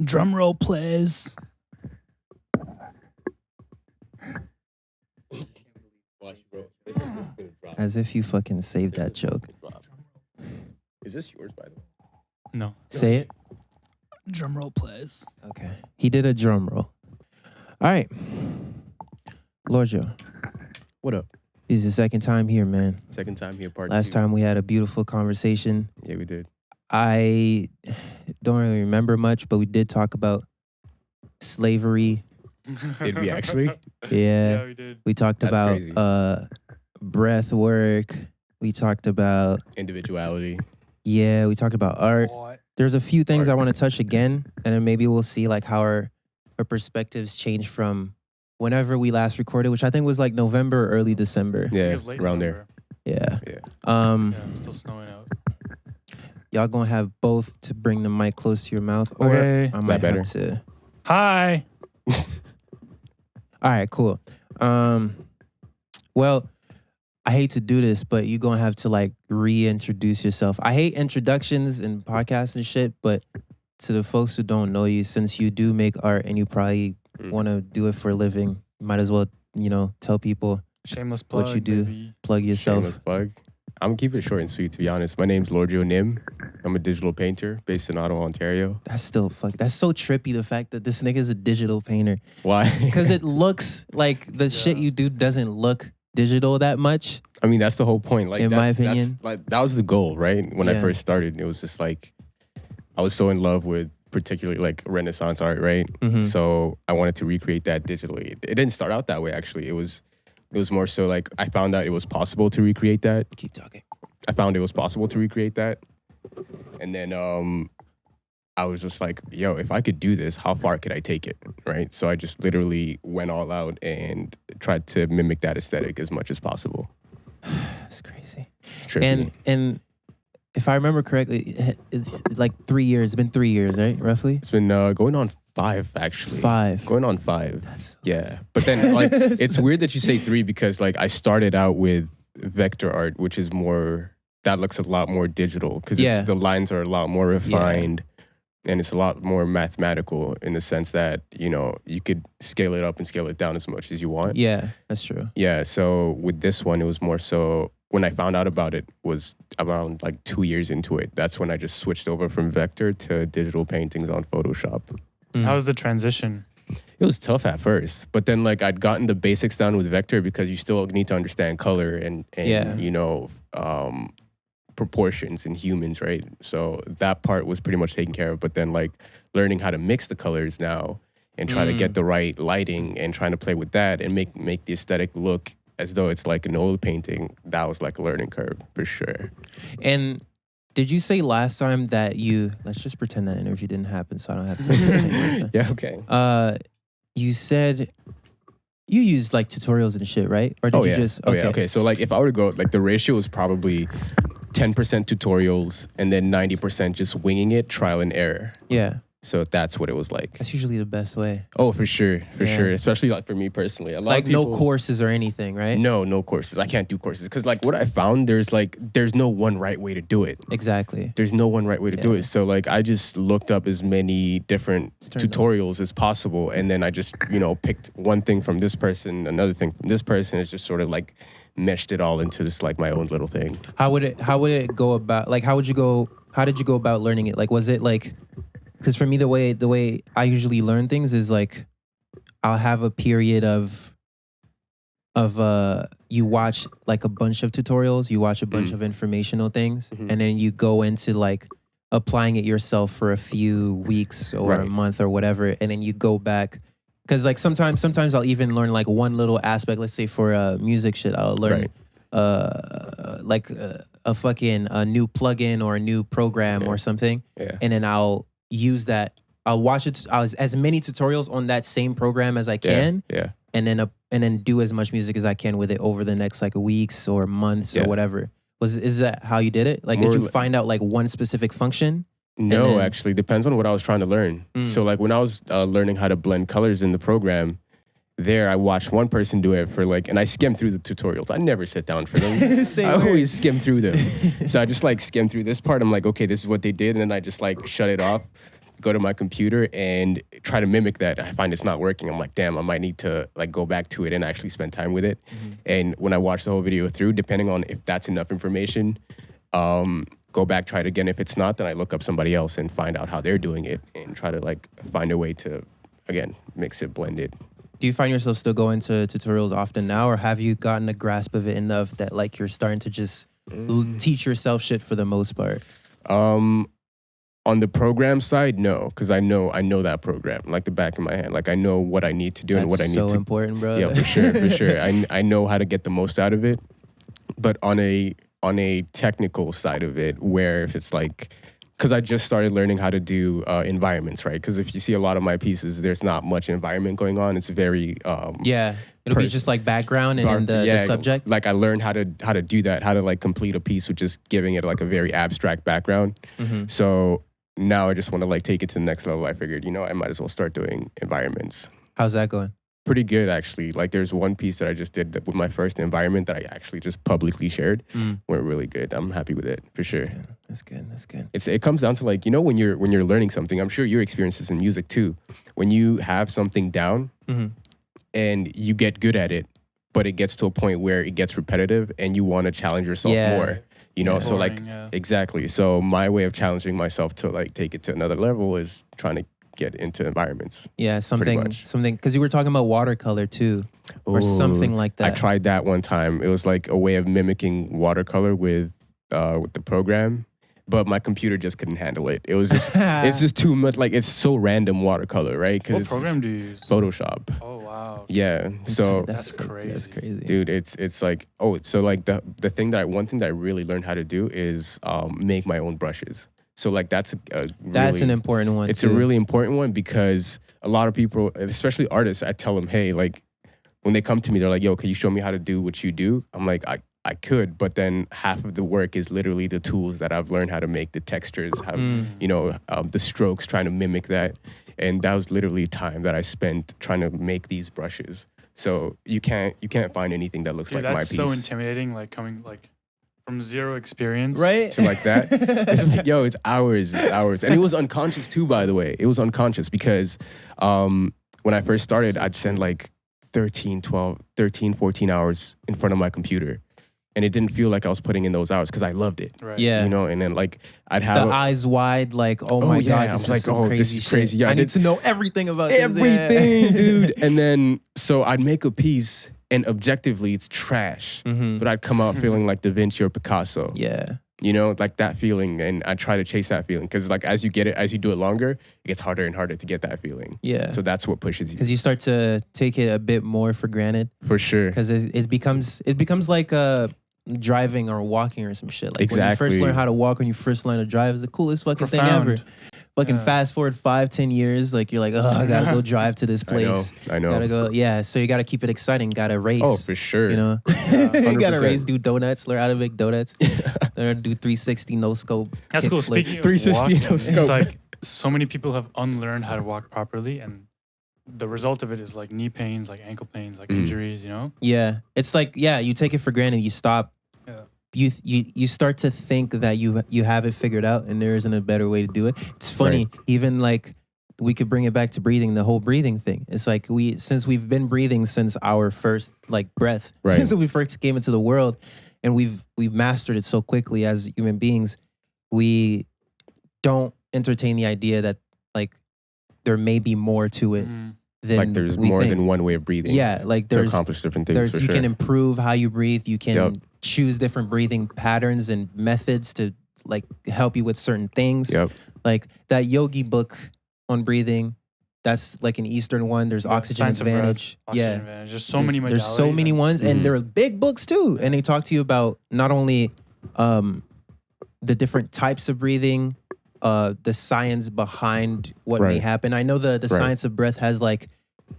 Drum roll, please. As if you fucking saved that joke. Is this yours, by the way? No. Say it. Drum roll, please. Okay. He did a drum roll. All right. Lorgio. What up? This is the second time here, man. Second time here, part Last 2. time we had a beautiful conversation. Yeah, we did. I don't really remember much, but we did talk about slavery. Did we actually? Yeah. we did. We talked That's about crazy. breath work. We talked about, Individuality. we talked about art. What? There's a few things I Art. want to touch again, and then maybe we'll see like how our perspectives change from whenever we last recorded, which I think was like November or early December. Yeah, It was late around there. November. Yeah. Yeah. Yeah, it's still snowing out. Y'all gonna have both to bring the mic close to your mouth, or Okay. I might better? have to. Hi. All right, cool. Well, I hate to do this, but you're gonna have to like reintroduce yourself. I hate introductions and podcasts and shit, but to the folks who don't know you, since you do make art and you probably want to do it for a living, you might as well, tell people, Shameless plug. What you do. Baby. plug yourself. Shameless plug. I'm gonna keep it short and sweet, to be honest. My name's Lorgio Nim. I'm a digital painter based in Ottawa, Ontario. That's still that's so trippy, the fact that this nigga's a digital painter. Why? Because it looks like the shit you do doesn't look digital that much. I mean, that's the whole point. Like, In my that's opinion. like that was the goal, right? When I Yeah. first started, it was just like I was so in love with particularly like Renaissance art, right? Mhm. So I wanted to recreate that digitally. It didn't start out that way, actually. It was more so like I found out it was possible to recreate that. Keep talking. I found it was possible to recreate that. And then I was just like, yo, if I could do this, how far could I take it? Right? So I just literally went all out and tried to mimic that aesthetic as much as possible. That's crazy. It's trippy. And if I remember correctly, it's like 3 years. It's been 3 years, right? Roughly? It's been going on 5, actually. 5. Going on 5. That's Yeah. But then like it's weird that you say 3 because like I started out with vector art, which is more, that looks a lot more digital because Yeah. the lines are a lot more refined and it's a lot more mathematical in the sense that, you could scale it up and scale it down as much as you want. Yeah, that's true. Yeah. So with this one, it was more so when I found out about it was around like 2 years into it. That's when I just switched over from vector to digital paintings on Photoshop. How was the transition? It was tough at first, but then like I'd gotten the basics down with vector because you still need to understand color and Yeah. proportions in humans, right? So that part was pretty much taken care of. But then like learning how to mix the colors now and try to get the right lighting and trying to play with that and make the aesthetic look as though it's like an oil painting, that was like a learning curve for sure. And did you say last time that let's just pretend that interview didn't happen so I don't have to say last time. Yeah, okay. You said you used like tutorials and shit, right? Or did you just Okay. So like if I were to go, like the ratio is probably 10% tutorials and then 90% just winging it, trial and error. Yeah. So that's what it was like. That's usually the best way. Oh, for sure. For Yeah. sure. Especially like for me personally. A lot Like of people, no courses or anything, right? No courses. I can't do courses. Because like what I found, there's no one right way to do it. Exactly. There's no one right way to do Yeah. it. So like I just looked up as many different turned on. tutorials as possible. And then I just, picked one thing from this person, another thing from this person. It's just sort of like meshed it all into just like my own little thing. How would it go about, like, how did you go about learning it? Like, was it like, because for me, the way I usually learn things is like, I'll have a period of you watch like a bunch of tutorials, you watch a bunch of informational things, and then you go into like applying it yourself for a few weeks or a Right. month or whatever, and then you go back. Because like sometimes I'll even learn like one little aspect. Let's say for music shit, I'll learn like a fucking new plugin or a new program or something, Yeah. and then I'll use that. I'll watch it as many tutorials on that same program as I can, Yeah. and then do as much music as I can with it over the next like weeks or months or Yeah. whatever. Is that how you did it? Like, did More you li- find out like one specific function? No, then- actually, depends on what I was trying to learn. So like when I was learning how to blend colors in the program, I watched one person do it for like, and I skimmed through the tutorials. I never sit down for them. Same I here. always skim through them. So I just like skimmed through this part. I'm like, okay, this is what they did. And then I just like shut it off, go to my computer and try to mimic that. I find it's not working. I'm like, damn, I might need to like go back to it and actually spend time with it. And when I watch the whole video through, depending on if that's enough information, go back, try it again. If it's not, then I look up somebody else and find out how they're doing it and try to like find a way to, again, mix it, blend it. Do you find yourself still going to tutorials often now, or have you gotten a grasp of it enough that like you're starting to just teach yourself shit for the most part? On the program side, no, because I know that program like the back of my hand. Like I know what I need to do and what I need to. That's so important, bro. Yeah, for sure. I know how to get the most out of it. But on a technical side of it, where if it's like, because I just started learning how to do environments, right? Because if you see a lot of my pieces, there's not much environment going on. It's very it'll be just like background and then the subject. Like I learned how to do that, how to like complete a piece with just giving it like a very abstract background. So now I just want to like take it to the next level. I figured, I might as well start doing environments. How's that going? Pretty good, actually. Like there's one piece that I just did with my first environment that I actually just publicly shared. Went really good. I'm happy with it for sure. That's good. It comes down to like, when you're learning something, I'm sure your experiences in music too. When you have something down and you get good at it, but it gets to a point where it gets repetitive and you want to challenge yourself more. So like exactly. So my way of challenging myself to like take it to another level is trying to get into environments. Yeah, something because you were talking about watercolor too, or something like that. I tried that one time. It was like a way of mimicking watercolor with the program, but my computer just couldn't handle it. It was just it's just too much. Like it's so random watercolor, right? What program do you use? Photoshop. Oh wow. Yeah. So that's crazy. That's crazy, dude. It's like so like the one thing that I really learned how to do is make my own brushes. So like that's an important one. It's a really important one because a lot of people, especially artists, I tell them, hey, like when they come to me, they're like, yo, can you show me how to do what you do? I'm like, I could, but then half of the work is literally the tools that I've learned how to make, the textures, the strokes, trying to mimic that. And that was literally time that I spent trying to make these brushes. So you can't find anything that looks like my piece. That's so intimidating, like coming like from zero experience, right? To like that. It's just like, yo, it's hours. And it was unconscious too, by the way. It was unconscious because when I first started, I'd spend like 13, 14 hours in front of my computer. And it didn't feel like I was putting in those hours because I loved it. Right. Yeah. And then like I'd have the eyes wide, like, oh my God, this is some crazy this is crazy. shit. Yeah, I need to know everything about everything, dude. And then so I'd make a piece and objectively it's trash. But I'd come out feeling like Da Vinci or Picasso. Yeah. Like that feeling, and I try to chase that feeling because like as you do it longer, it gets harder and harder to get that feeling. Yeah. So that's what pushes you. Because you start to take it a bit more for granted. For sure. Because it becomes like driving or walking or some shit. Like exactly. when you first learn how to walk, when you first learn to drive, it's the coolest fucking thing ever. Fucking fast forward 5-10 years, like you're like, oh, I gotta go drive to this place. I know. Gotta go, yeah. So you gotta keep it exciting. Gotta race. Oh, for sure. You gotta race, do donuts, learn how to make donuts, learn how to do 360 no scope. That's cool. Flip. Speaking of 360 walking, no scope. it's like so many people have unlearned how to walk properly, and the result of it is like knee pains, like ankle pains, like injuries. Yeah, it's like you take it for granted. You stop. Yeah. You start to think that you have it figured out and there isn't a better way to do it. It's funny, even like we could bring it back to breathing, the whole breathing thing. It's like since we've been breathing since our first like breath, since we first came into the world, and we've mastered it so quickly as human beings, we don't entertain the idea that like there may be more to it. Than like there's more than one way of breathing. Yeah, like to accomplish different things. You can improve how you breathe. You can choose different breathing patterns and methods to like help you with certain things. Like that yogi book on breathing, that's like an Eastern one. There's Oxygen Advantage. Oxygen Advantage. There's so many modalities. There's so many ones, and they're big books too. And they talk to you about not only the different types of breathing, the science behind what may happen. I know the science of breath has like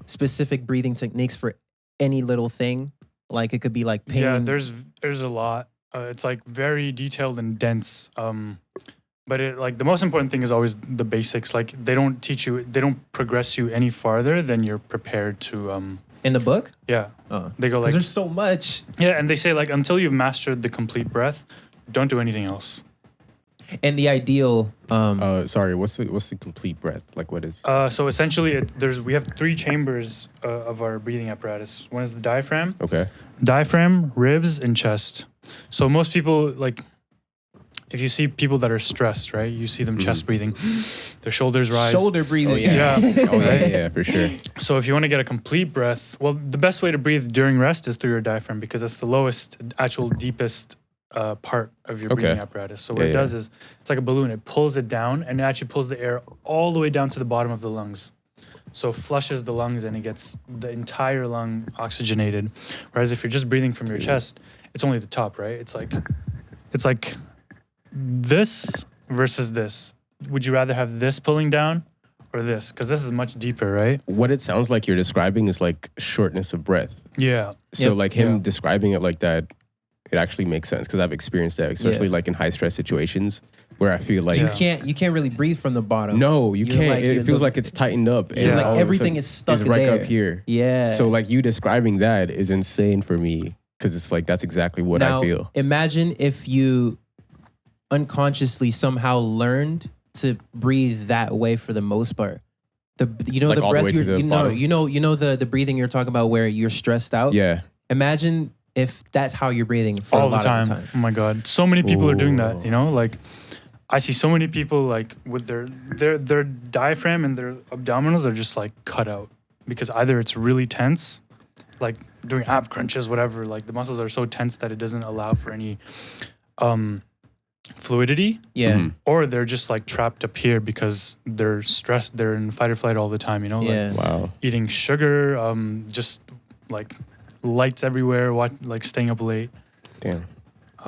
specific breathing techniques for any little thing. Like it could be like pain. Yeah, there's a lot. It's like very detailed and dense. But it like the most important thing is always the basics. Like they don't progress you any farther than you're prepared to. In the book? Yeah. They go like there's so much. Yeah, and they say like until you've mastered the complete breath, don't do anything else. And the ideal, sorry, what's the complete breath? Like what is? So essentially, we have 3 chambers of our breathing apparatus. One is the diaphragm. Okay. Diaphragm, ribs, and chest. So most people, like, if you see people that are stressed, right? You see them chest breathing, their shoulders rise. shoulder breathing. Oh yeah. Yeah. Oh yeah, for sure. So if you want to get a complete breath, well, the best way to breathe during rest is through your diaphragm because that's the lowest, actual deepest part of your breathing apparatus. So what it does is, it's like a balloon. It pulls it down and it actually pulls the air all the way down to the bottom of the lungs. So flushes the lungs and it gets the entire lung oxygenated. Whereas if you're just breathing from your chest, it's only the top, right? It's like this versus this. Would you rather have this pulling down or this? Because this is much deeper, right? What it sounds like you're describing is like shortness of breath. Yeah. So like him describing it like that, it actually makes sense because I've experienced that, especially like in high stress situations where I feel like you can't really breathe from the bottom. No, you can't. Like, it feels like it's tightened up. It's like all of a everything sudden is stuck right there. up here. Yeah. So like you describing that is insane for me because it's like that's exactly what now, I feel. Imagine if you unconsciously somehow learned to breathe that way for the most part. Like the all the breath way to the bottom? the breathing you're talking about where you're stressed out. Yeah. Imagine if that's how you're breathing for All a the lot time. of the time. Oh my God. So many people are doing that, you know? Like, I see so many people like with their diaphragm and their abdominals are just like cut out because either it's really tense, like doing ab crunches, whatever, like the muscles are so tense that it doesn't allow for any fluidity. Yeah. Mhm. Or they're just like trapped up here because they're stressed, they're in fight or flight all the time, you know? Yeah. Like Wow. eating sugar, just like lights everywhere, like staying up late. Damn.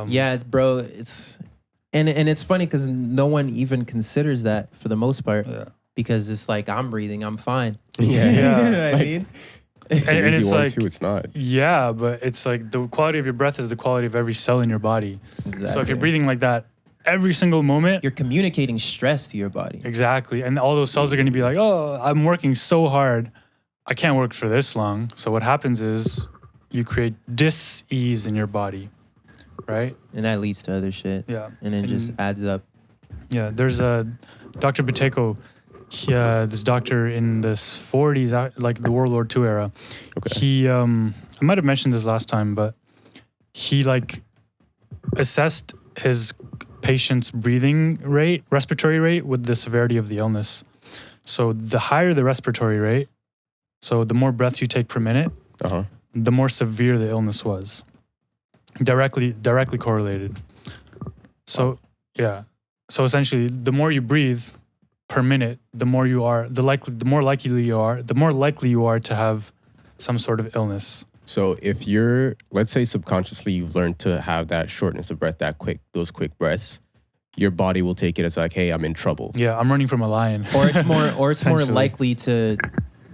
Yeah, and it's funny because no one even considers that for the most part Yeah. because it's like I'm breathing, I'm fine. Yeah. You know what I Like- mean? It's an And easy it's one like, too. It's not. yeah, but it's like the quality of your breath is the quality of every cell in your body. Exactly. So if you're breathing like that every single moment, You're communicating stress to your body. exactly, and all those cells are going to be like, oh, I'm working so hard, I can't work for this long. So what happens is you create dis-ease in your body, right? And that leads to other shit. Yeah. And then just adds up. Yeah, there's a Dr. Buteyko, this doctor in the 40s, like the World War II era. Okay. He, I might have mentioned this last time, but he like assessed his patient's breathing rate, respiratory rate with the severity of the illness. So the higher the respiratory rate, so the more breaths you take per minute, Uh-huh. the more severe the illness was. Directly correlated. So yeah. So essentially, the more you breathe per minute, the more more likely you are to have some sort of illness. So if you're, let's say subconsciously you've learned to have that shortness of breath, those quick breaths, your body will take it as like, hey, I'm in trouble. Yeah, I'm running from a lion. Or it's more Essentially. likely to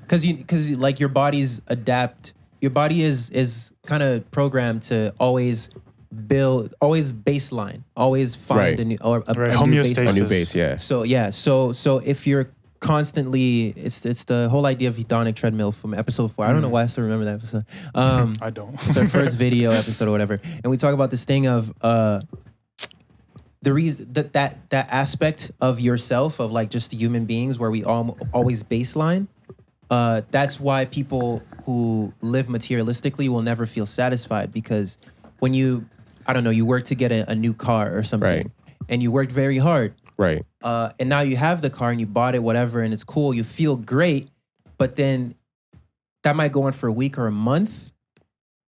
because like your body's adapt. Your body is kind of programmed to always baseline, always find Right. a new or a new Homeostasis. A baseline. new base, yeah. So yeah, so if you're constantly, it's the whole idea of hedonic treadmill from episode 4. I don't know why I still remember that episode. I don't. It's our first video episode or whatever, and we talk about this thing of the reason that aspect of yourself of like just human beings where we always baseline. That's why people who live materialistically will never feel satisfied because when you work to get a new car or something, Right. and you worked very hard. Right. And now you have the car and you bought it, whatever, and it's cool. You feel great, but then that might go on for a week or a month,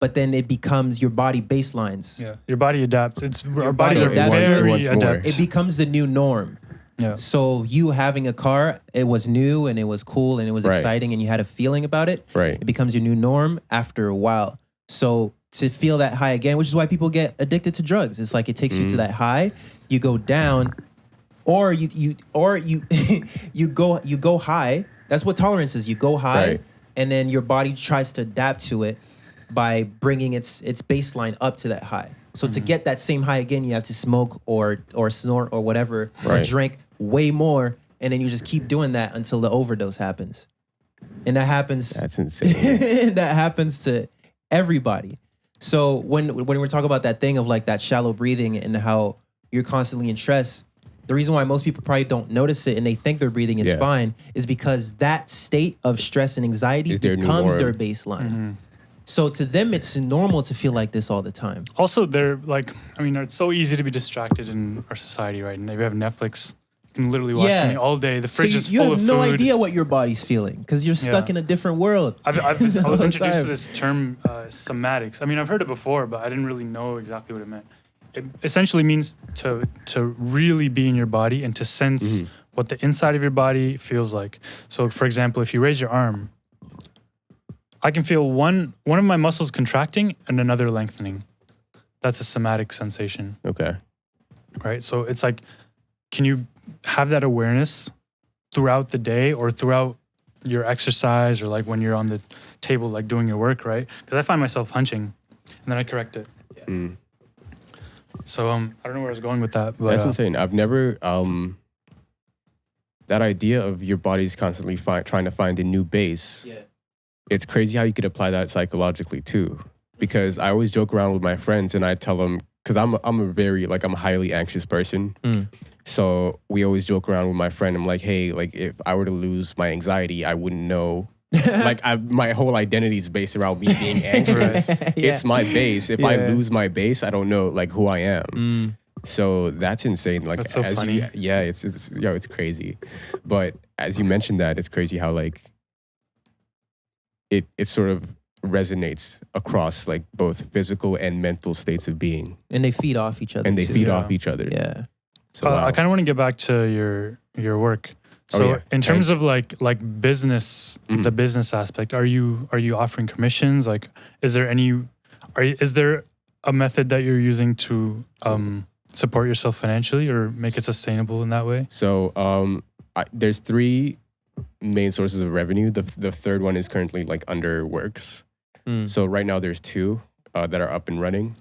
but then it becomes your body baselines. Yeah, your body adapts. Our body bodies are adapts. very It wants more. adept. It becomes the new norm. Yeah. So you having a car, it was new and it was cool and it was Right. exciting and you had a feeling about it. Right. It becomes your new norm after a while. So to feel that high again, which is why people get addicted to drugs. It's like it takes you to that high, you go down, or you you go high. That's what tolerance is. You go high, Right. and then your body tries to adapt to it by bringing its baseline up to that high. So to get that same high again, you have to smoke or snort or whatever, or Right. drink way more, and then you just keep doing that until the overdose happens. And that happens. That's insane. That happens to everybody. So when we're talking about that thing of like that shallow breathing and how you're constantly in stress, the reason why most people probably don't notice it and they think their breathing is fine is because that state of stress and anxiety becomes their baseline. Mm-hmm. So to them, it's normal to feel like this all the time. Also, they're like, I mean, it's so easy to be distracted in our society, right? And if you have Netflix, you can literally watch something all day. The fridge is full of food. You have no idea what your body's feeling because you're stuck in a different world. I was introduced to this term, somatics. I mean, I've heard it before, but I didn't really know exactly what it meant. It essentially means to really be in your body and to sense what the inside of your body feels like. So, for example, if you raise your arm, I can feel one of my muscles contracting and another lengthening. That's a somatic sensation. Okay. Right? So it's like, can you have that awareness throughout the day or throughout your exercise or like when you're on the table, like doing your work, right? Because I find myself hunching and then I correct it. Yeah. Mm. So I don't know where I was going with that. But, that's insane. I've never, that idea of your body's constantly trying to find a new base. Yeah. It's crazy how you could apply that psychologically too. Because I always joke around with my friends and I tell them, because I'm a highly anxious person. Mm. So we always joke around with my friend. I'm like, hey, like if I were to lose my anxiety, I wouldn't know. Like my whole identity is based around me being anxious. It's my base. If I lose my base, I don't know like who I am. Mm. So that's insane. Like that's so funny. It's crazy. But as you mentioned that, it's crazy how like it sort of resonates across like both physical and mental states of being. And they feed off each other. Yeah. So I kind of want to get back to your work. So in terms of like business, the business aspect, are you offering commissions? Like, is there a method that you're using to support yourself financially or make it sustainable in that way? So there's 3 main sources of revenue. The third one is currently like under works. So right now there's 2 that are up and running.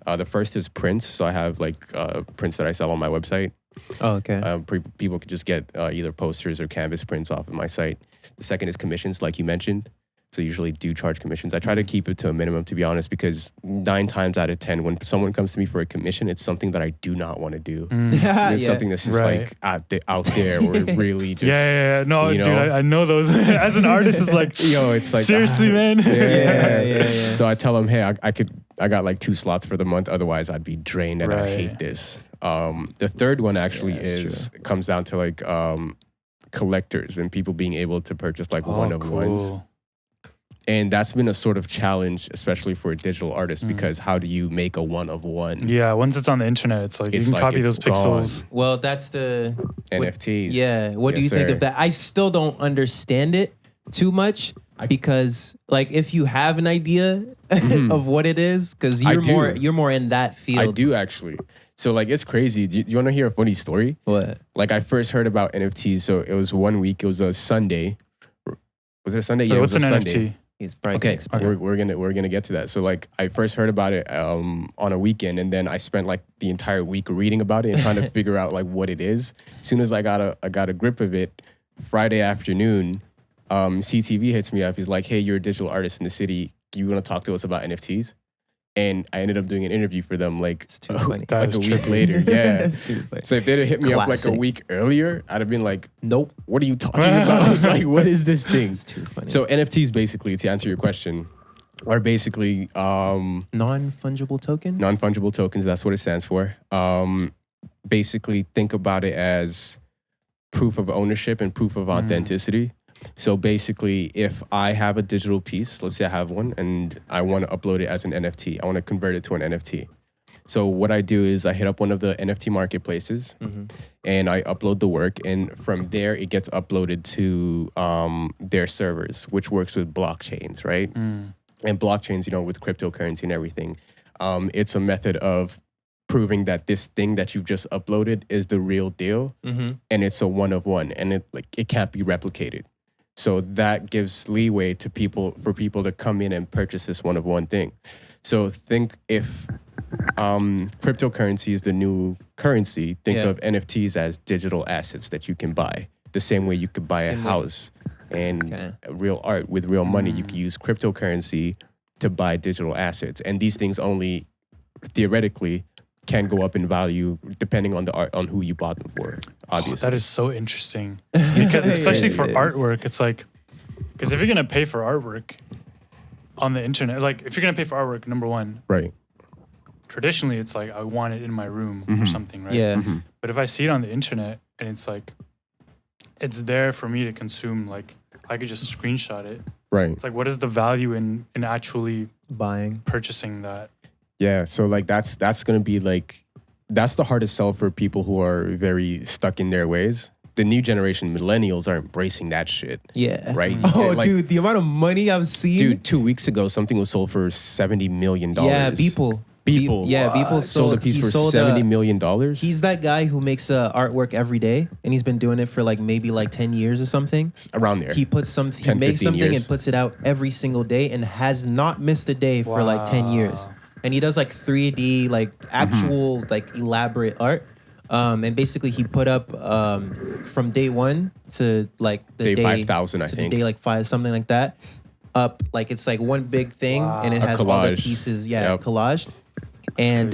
The first is prints. So I have like prints that I sell on my website. Oh, okay. People could just get either posters or canvas prints off of my site. The second is commissions, like you mentioned. So I usually do charge commissions. I try to keep it to a minimum, to be honest, because 9 times out of 10, when someone comes to me for a commission, it's something that I do not want to do. It's something that's just like out there or really just... No, dude, I know those. As an artist, it's like, it's like... Seriously, man. So I tell them, hey, I got like 2 slots for the month. Otherwise, I'd be drained and I'd hate this. The third one actually comes down to like collectors and people being able to purchase like one-of-ones. And that's been a sort of challenge, especially for a digital artist, because how do you make a one-of-one? Yeah, once it's on the internet, it's like you can copy those pixels. Well, that's the... NFTs. What do you think of that? I still don't understand it too much because like if you have an idea of what it is, because you're more in that field. I do actually. So like it's crazy. Do you want to hear a funny story? What? Like I first heard about NFTs. So it was one week. It was a Sunday. Was it a Sunday? Yeah, what's it was an a NFT? Sunday. He's probably we're gonna get to that. So like I first heard about it on a weekend, and then I spent like the entire week reading about it and trying to figure out like what it is. As soon as I got a grip of it, Friday afternoon, CTV hits me up. He's like, "Hey, you're a digital artist in the city. You want to talk to us about NFTs?" And I ended up doing an interview for them like a week later. Yeah. So if they'd have hit me up like a week earlier, I'd have been like, nope. What are you talking about? Like, what is this thing? It's too funny. So NFTs basically, to answer your question, are basically non-fungible tokens? Non-fungible tokens, that's what it stands for. Basically, think about it as proof of ownership and proof of authenticity. So basically, if I have a digital piece, let's say I have one, and I want to upload it as an NFT, I want to convert it to an NFT. So what I do is I hit up one of the NFT marketplaces, and I upload the work, and from there it gets uploaded to their servers, which works with blockchains, right? And blockchains, with cryptocurrency and everything, it's a method of proving that this thing that you've just uploaded is the real deal, and it's a one-of-one, and it can't be replicated. So that gives leeway to for people to come in and purchase this one-of-one thing. So think if cryptocurrency is the new currency, think of NFTs as digital assets that you can buy. The same way you could buy a house and real art with real money. You can use cryptocurrency to buy digital assets. And these things only theoretically can go up in value depending on the art, on who you bought them for. Obviously, That is so interesting because especially for It is. artwork, it's like because if you're gonna pay for artwork on the internet, like if you're gonna pay for artwork, number one, right. traditionally it's like I want it in my room or something, right? Yeah. But if I see it on the internet and it's like it's there for me to consume, like I could just screenshot it. Right. It's like what is the value in actually Buying. purchasing that? Yeah. So like that's gonna be like that's the hardest sell for people who are very stuck in their ways. The new generation, millennials, are embracing that shit. Yeah. Right. Oh, Like, dude, the amount of money I've seen. dude, 2 weeks ago, something was sold for $70 million. Yeah, people. People. Yeah, people sold a piece for sold $70 million. He's that guy who makes artwork every day, and he's been doing it for like maybe like 10 years or something. Around there. He puts some, he 10, makes 15 something years. and puts it out every single day, and has not missed a day for like 10 years. And he does like 3D, like actual like elaborate art. And basically he put up from day one to like the Day 5,000, I to think. the day like 5, something like that. Up like it's like one big thing, and it A has all the collage. pieces, yeah, Yep. collaged. And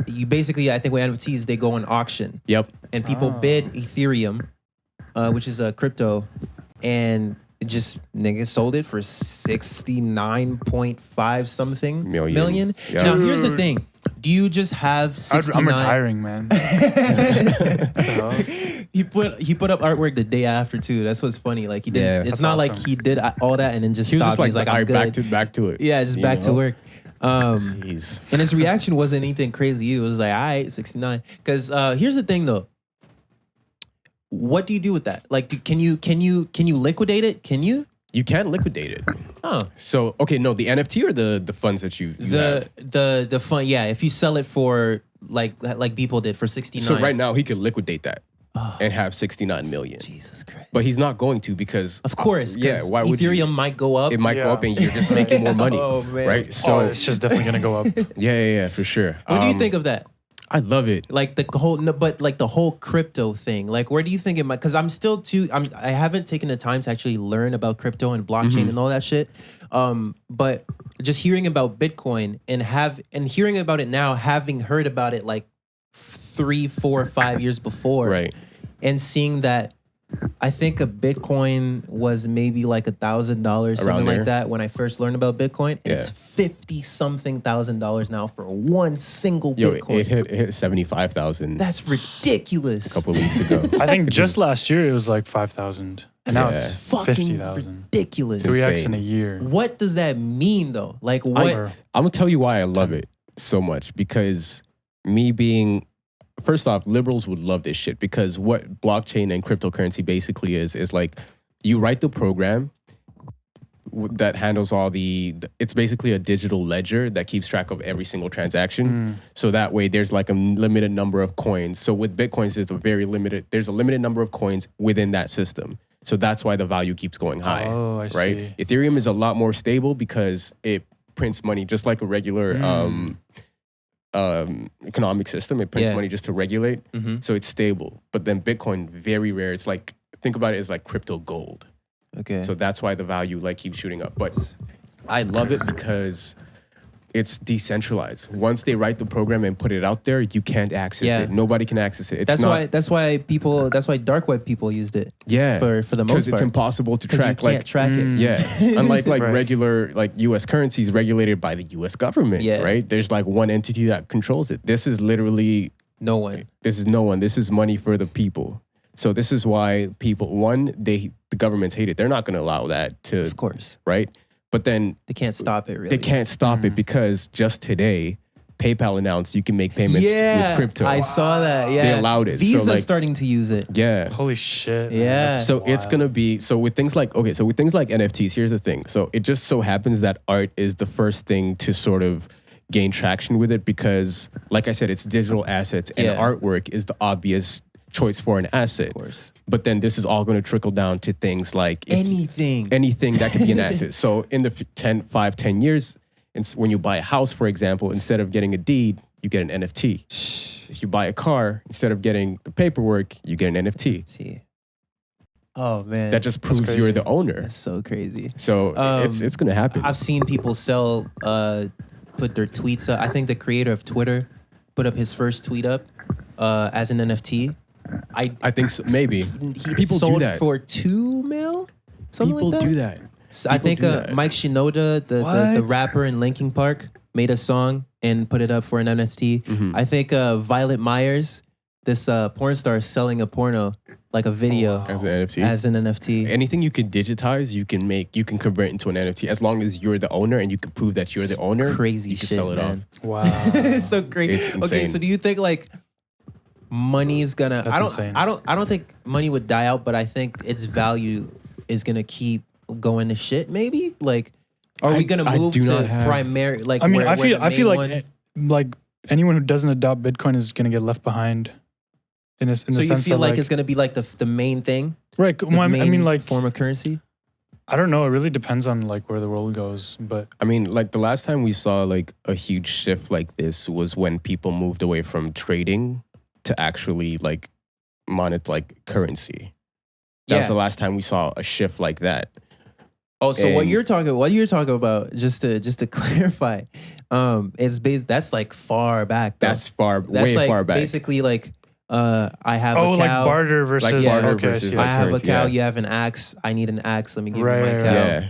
you basically, I think with NFTs they go on auction, Yep. and people bid Ethereum, which is a crypto, and it just niggas sold it for 69.5 something million. Yeah. Now here's the Dude. thing: do you just have 69? I'm retiring, man. He put up artwork the day after too. That's what's funny. Like he did. Yeah. It's That's not like awesome. he did all that and then just He was stopped. just like, He's like, all I'm right, good. back to it. Yeah, just You back to know? work. Jeez. And his reaction wasn't anything crazy either. It was like, all right, 69. Because here's the thing though. What do you do with that? Like, can you liquidate it? Can you? You can't liquidate it. Oh, So okay, no, the NFT or the funds that you have. the fun. Yeah, if you sell it for like people did for 69. So right now he could liquidate that and have 69 million. Jesus Christ. But he's not going to because Of course. yeah, 'cause why would Ethereum you? might go up. It might go Yeah. up and you're just making more money. Oh, man. Right? So So it's just definitely gonna go up. yeah, for sure. What do you think of that? I love it. Like the whole, no, but like the whole crypto thing. Like, where do you think it might? Because I haven't taken the time to actually learn about crypto and blockchain and all that shit. But just hearing about Bitcoin and hearing about it now, having heard about it like 3, 4, 5 years before, Right. and seeing that. I think a Bitcoin was maybe like $1,000, something there. like that, when I first learned about Bitcoin. And Yeah. it's $50,000 now for one single Yo, Bitcoin. it hit 75,000 That's ridiculous. a couple of weeks ago. I think just last year it was like 5,000, and now That's it's fucking 50,000. ridiculous. 3x in a insane. year. What does that mean though? Like what? Or- I'm gonna tell you why I love it so much because me being first off, liberals would love this shit because what blockchain and cryptocurrency basically is like you write the program that handles all it's basically a digital ledger that keeps track of every single transaction. So that way there's like a limited number of coins. So with Bitcoins, there's a limited number of coins within that system. So that's why the value keeps going high. Oh, I right? see. Ethereum is a lot more stable because it prints money just like a regular economic system. It prints Yeah. money just to regulate. Mhm. So it's stable. But then Bitcoin, very rare. It's like, think about it as like crypto gold. Okay. So that's why the value like keeps shooting up. But I love it because it's decentralized. Once they write the program and put it out there, you can't access Yeah. it. Nobody can access it. It's that's not, why dark web people used it. yeah, for the most because it's part. impossible to 'Cause track. you can't Like track it. yeah, unlike like Right. regular like U.S. currencies regulated by the U.S. government. Yeah. Right. There's like one entity that controls it. This is literally No one. this is no one. This is money for the people. So this is why people the governments hate it. They're not going to allow that to Of course. right. But then They can't stop it really. they can't stop it because just today, PayPal announced you can make payments with crypto. I saw that. Yeah. They allowed it. So, Visa's like- starting to use it. yeah. Holy shit. man. Yeah. That's So it's wild. gonna be with things like NFTs. Here's the thing. So it just so happens that art is the first thing to sort of gain traction with it because, like I said, it's digital assets and Yeah. artwork is the obvious choice for an asset. Of course. But then this is all going to trickle down to things like Anything. anything that could be an asset. So in the 10 years, when you buy a house, for example, instead of getting a deed, you get an NFT. If you buy a car, instead of getting the paperwork, you get an NFT. See. Oh man. That just proves you're crazy. the owner. That's so crazy. So it's going to happen. I've seen people put their tweets up. I think the creator of Twitter put up his first tweet up as an NFT. I think so, maybe. He People do sold that. for $2 million. Something People like that. do that. So I think do that. Mike Shinoda, the What? rapper in Linkin Park, made a song and put it up for an NFT. Mm-hmm. I think Violet Myers, this porn star, is selling a porno, like a video, As an NFT. as an NFT. Anything you can digitize, you can convert into an NFT as long as you're the owner and you can prove that you're the owner. Crazy you can shit, sell it man. Wow. It's so crazy. It's Okay, insane. so do you think like money is gonna? That's insane. I don't think money would die out, but I think its value is gonna keep going to shit. Maybe like, are we gonna I move do not to have- primary? Like, I mean, where I feel the main like one- like anyone who doesn't adopt Bitcoin is gonna get left behind. In the So you sense feel that, like it's gonna be like the main thing? right. The Well, I main mean, like form of currency. I don't know. It really depends on like where the world goes. But I mean, like the last time we saw like a huge shift like this was when people moved away from trading to actually like like currency. That was the last time we saw a shift like that. Oh, so what And- you're talking about, just to clarify, it's based. That's like far back. Though. That's That's way like far back. basically like I have oh, a like cow. barter versus barter okay, versus, I see. I like, have a currency, cow. yeah. You have an axe. I need an axe. Let me give Right, you my right, cow. right. Yeah.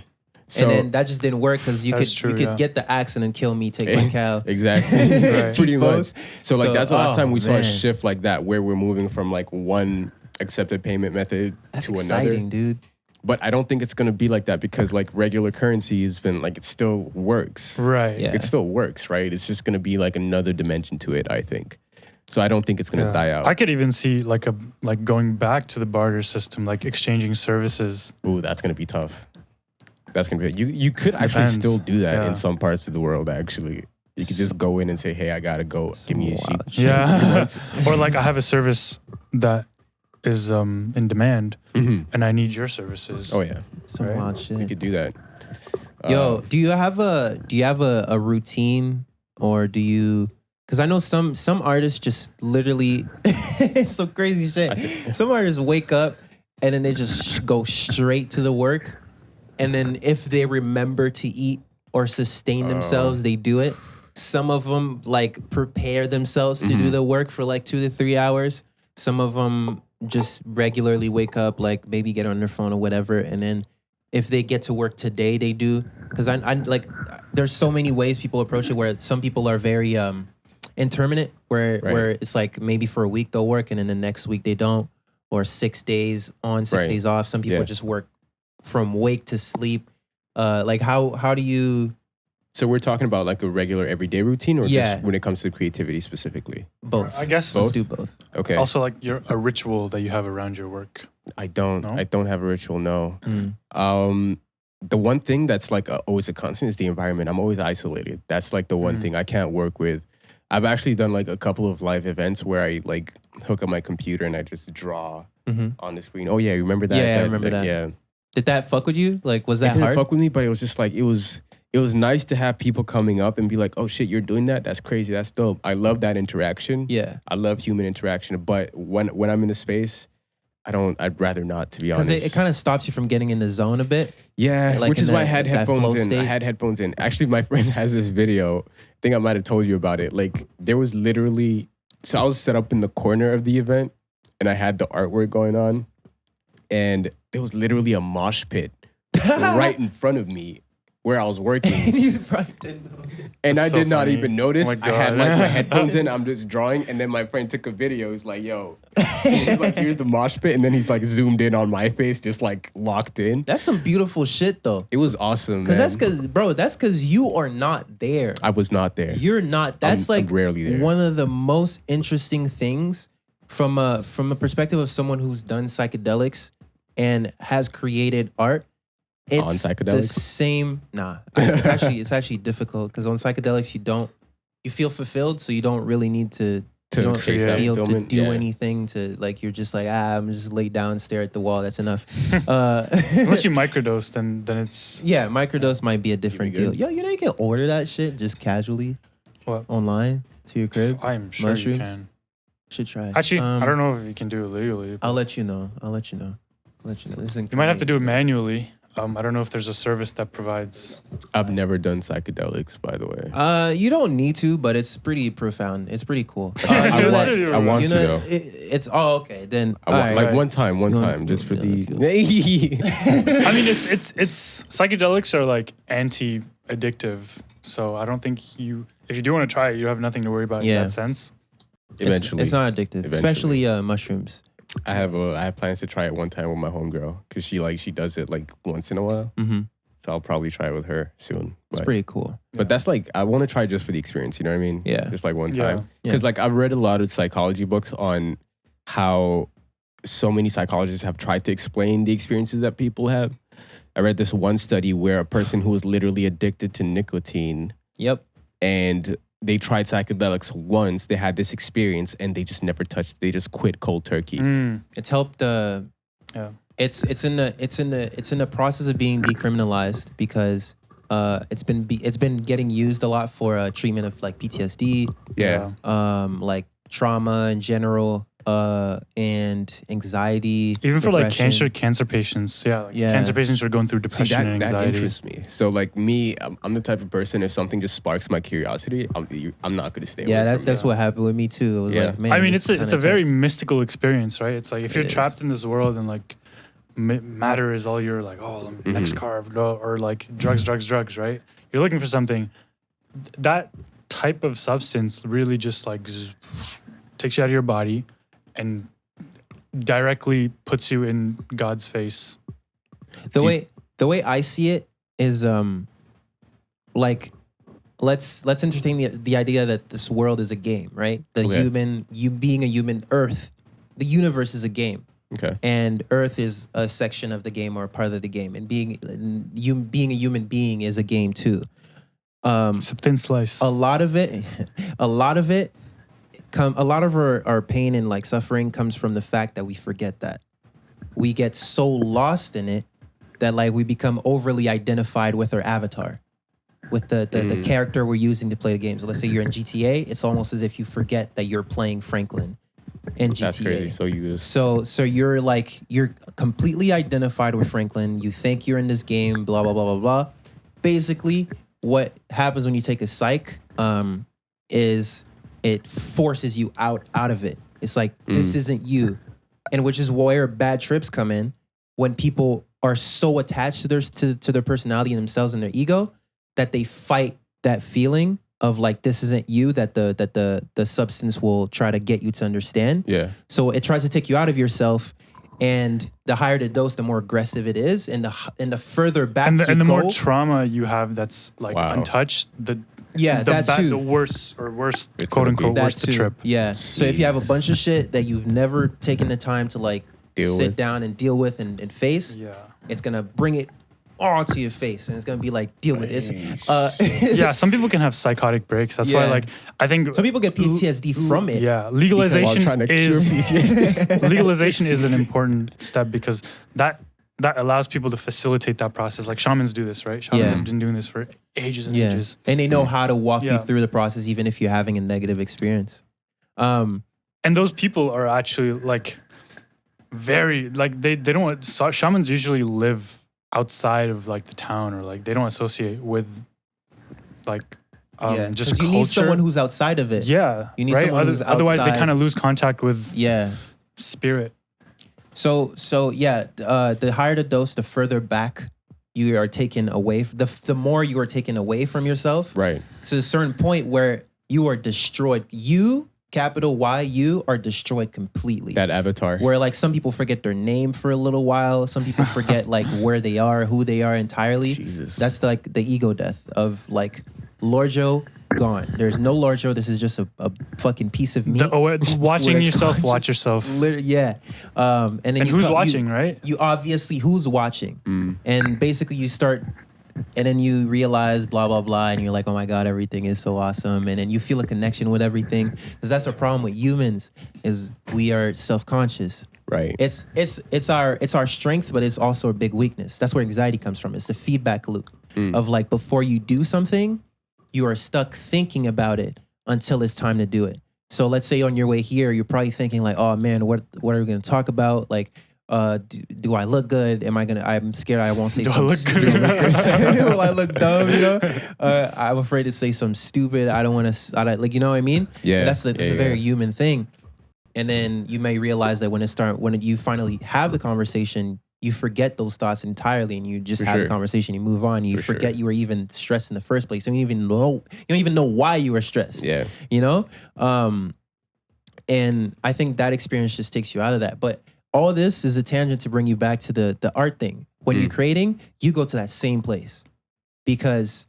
So And then that just didn't work because you That's could true, you could yeah. get the axe and then kill me, take my cow. exactly. Right. Pretty much. Both. So like So- that's the last time we saw a man. shift like that where we're moving from like one accepted payment method That's to exciting, another. dude. But I don't think it's gonna be like that because like regular currency has been like it still works. Right. Yeah. It still works, right? It's just gonna be like another dimension to it, I think. So I don't think it's gonna Yeah. die out. I could even see like going back to the barter system, like exchanging services. Ooh, that's gonna be tough. That's gonna be you could actually Depends. still do that Yeah. in some parts of the world actually. You could just go in and say, hey, I gotta go. Give me a sheep. wild shit. Yeah. Or like I have a service that is in demand Mhm. and I need your services. Oh yeah. Some Right. wild You shit. could do that. Yo, do you have a routine, or do you? Because I know some artists just literally, it's some crazy shit. Some artists wake up and then they just go straight to the work, and then if they remember to eat or sustain themselves, they do it. Some of them like prepare themselves to do the work for like 2 to 3 hours. Some of them just regularly wake up, like maybe get on their phone or whatever, and then if they get to work today, they do. Because I like, there's so many ways people approach it. Where some people are very intermittent, where it's like maybe for a week they'll work and then the next week they don't, or 6 days on, 6 Right. days off. Some people Yeah. just work from wake to sleep. Like how do you So we're talking about like a regular everyday routine or Yeah. just when it comes to creativity specifically? both? I guess Let's do both. Okay. also like a ritual that you have around your work. I don't No? I don't have a ritual, no. Mm. The one thing that's like always a constant is the environment. I'm always isolated. That's like the one thing I can't work with. I've actually done like a couple of live events where I like hook up my computer and I just draw on the screen. Oh yeah, you remember that? Yeah, I remember that. Yeah. Did that fuck with you? Like, was It that didn't hard? fuck with me, but it was just like it was nice to have people coming up and be like, "Oh shit, you're doing that? That's crazy. That's dope." I love that interaction. Yeah. I love human interaction, but when I'm in the space, I'd rather not, to be honest. Because it kind of stops you from getting in the zone a bit. Yeah, like which in is why I that- had that flow headphones in. I state. had headphones in. Actually, my friend has this video. I think I might have told you about it. Like there was literally, so I was set up in the corner of the event and I had the artwork going on and there was literally a mosh pit right in front of me where I was working. You probably didn't notice. And That's I did so not funny. even notice. Oh my I had God. like my headphones in. I'm just drawing, and then my friend took a video. He's like, "Yo," he's like, "Here's the mosh pit," and then he's like zoomed in on my face, just like locked in. That's some beautiful shit though. It was awesome, man. That's because you are not there. I was not there. You're not. That's I'm like rarely there. one of the most interesting things from a perspective of someone who's done psychedelics and has created art. It's On the psychedelics? same. Nah, it's actually difficult because on psychedelics you feel fulfilled, so you don't really need to. To You don't chase that feel to fulfillment, do yeah. anything to like. You're just like I'm just lay down, stare at the wall. That's enough. Unless you microdose, then it's Yeah, microdose might be a different good. deal. Yo, you know you can order that shit just casually what online to your crib. I'm sure Mushrooms? you can. Should try. Actually, I don't know if you can do it legally. I'll let you know. I'll let you know. This is You might have to do it manually. I don't know if there's a service that provides. I've never done psychedelics, by the way. You don't need to, but it's pretty profound. It's pretty cool. I want you to know, though. It's okay. Then One time, just for the. I mean, it's psychedelics are like anti-addictive, so I don't think if you do want to try it, you have nothing to worry about in that sense. Eventually, it's not addictive, especially mushrooms. I have plans to try it one time with my homegirl because she does it like once in a while. Mm-hmm. So I'll probably try it with her soon. It's pretty cool. But that's like, I want to try just for the experience. You know what I mean? Yeah. Just like one Yeah. time. Because like I've read a lot of psychology books on how so many psychologists have tried to explain the experiences that people have. I read this one study where a person who was literally addicted to nicotine. Yep. And they tried psychedelics once. They had this experience and they just never touched. They just quit cold turkey. It's helped. It's in the process of being decriminalized because it's been getting used a lot for treatment of like PTSD. Like trauma in general. And anxiety, even for depression. like cancer patients, cancer patients are going through depression and anxiety. That interests me. So like me, I'm the type of person, if something just sparks my curiosity, I'm not going to stay. Yeah, that's what happened with me too. It was like, man, I mean, it's a very mystical experience, right? It's like if you're It trapped is. in this world and like matter is all your like, next carved or like drugs, right? You're looking for something. That type of substance really just like takes you out of your body and directly puts you in God's face. The way I see it is like let's entertain the idea that this world is a game, right? You being a human, Earth, the universe is a game. Okay. And Earth is a section of the game or a part of the game, and being a human being is a game too. It's a thin slice. A lot of our pain and like suffering comes from the fact that we forget that. We get so lost in it that like we become overly identified with our avatar, with the character we're using to play the game. So let's say you're in GTA, it's almost as if you forget that you're playing Franklin in GTA. That's crazy. So you just So you're completely identified with Franklin. You think you're in this game, blah blah blah blah blah. Basically, what happens when you take a psych is it forces you out of it. It's like this isn't you, and which is where bad trips come in when people are so attached to their personality and themselves and their ego that they fight that feeling of like this isn't you, that the substance will try to get you to understand. Yeah. So it tries to take you out of yourself, and the higher the dose, the more aggressive it is, and the further back and the you more go, trauma you have that's like untouched, the worse It's quote gonna unquote be. worse the trip. Yeah. So if you have a bunch of shit that you've never taken the time to like sit down and deal with and face, it's gonna bring it all to your face, and it's gonna be like deal with it. Yeah, some people can have psychotic breaks. That's why, like, I think some people get PTSD from it. Yeah, legalization is legalization is an important step because that allows people to facilitate that process. Like shamans do this, right? Shamans have been doing this for ages and ages, and they know how to walk you through the process, even if you're having a negative experience. And those people are actually like very like they don't want, shamans usually live outside of like the town, or like they don't associate with like just you culture. need someone who's outside of it. Yeah, you need someone who's outside. Otherwise they kind of lose contact with spirit. So the higher the dose, the further back you are taken away. The more you are taken away from yourself. Right. To a certain point where you are destroyed. You, capital Y, you are destroyed completely. That avatar. Where like some people forget their name for a little while. Some people forget like where they are, who they are entirely. Jesus. That's like the ego death of like Lorgio gone. There's no Lorgio. This is just a fucking piece of meat. Watching yourself, watch yourself. Yeah. And then who's watching, right? You obviously, who's watching? And basically you start, and then you realize blah, blah, blah. And you're like, oh my God, everything is so awesome. And then you feel a connection with everything. Because that's our problem with humans, is we are self-conscious. Right. It's our strength, but it's also a big weakness. That's where anxiety comes from. It's the feedback loop of like, before you do something, you are stuck thinking about it until it's time to do it. So let's say on your way here, you're probably thinking like, oh man, what are we going to talk about? Like, do I look good? I'm scared I won't say Do I something look good? stupid. Will I look dumb? You know, I'm afraid to say something stupid. I don't want to, like, you know what I mean? Yeah. That's a very human thing. And then you may realize that when you finally have the conversation, you forget those thoughts entirely, and you just have the conversation. You move on. You forget you were even stressed in the first place. You don't even know why you were stressed. Yeah. You know. And I think that experience just takes you out of that. But all this is a tangent to bring you back to the art thing. When you're creating, you go to that same place, because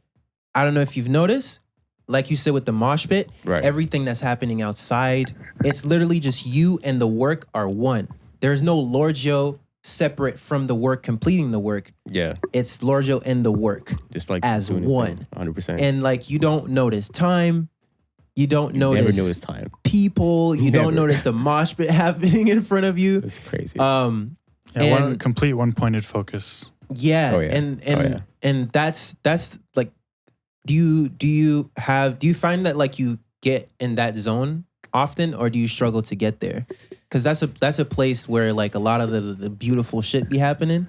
I don't know if you've noticed, like you said with the mosh pit, everything that's happening outside, it's literally just you and the work are one. There's no Lorgio separate from the work, completing the work. Yeah. It's Lorgio and the work just like as one. 100%. And like, you don't notice time. You don't notice never notice time. People. You don't notice the mosh pit happening in front of you. That's crazy. Complete one-pointed focus. Yeah. Oh, yeah. And that's like, do you find that like you get in that zone often, or do you struggle to get there? Because that's a place where like a lot of the beautiful shit be happening,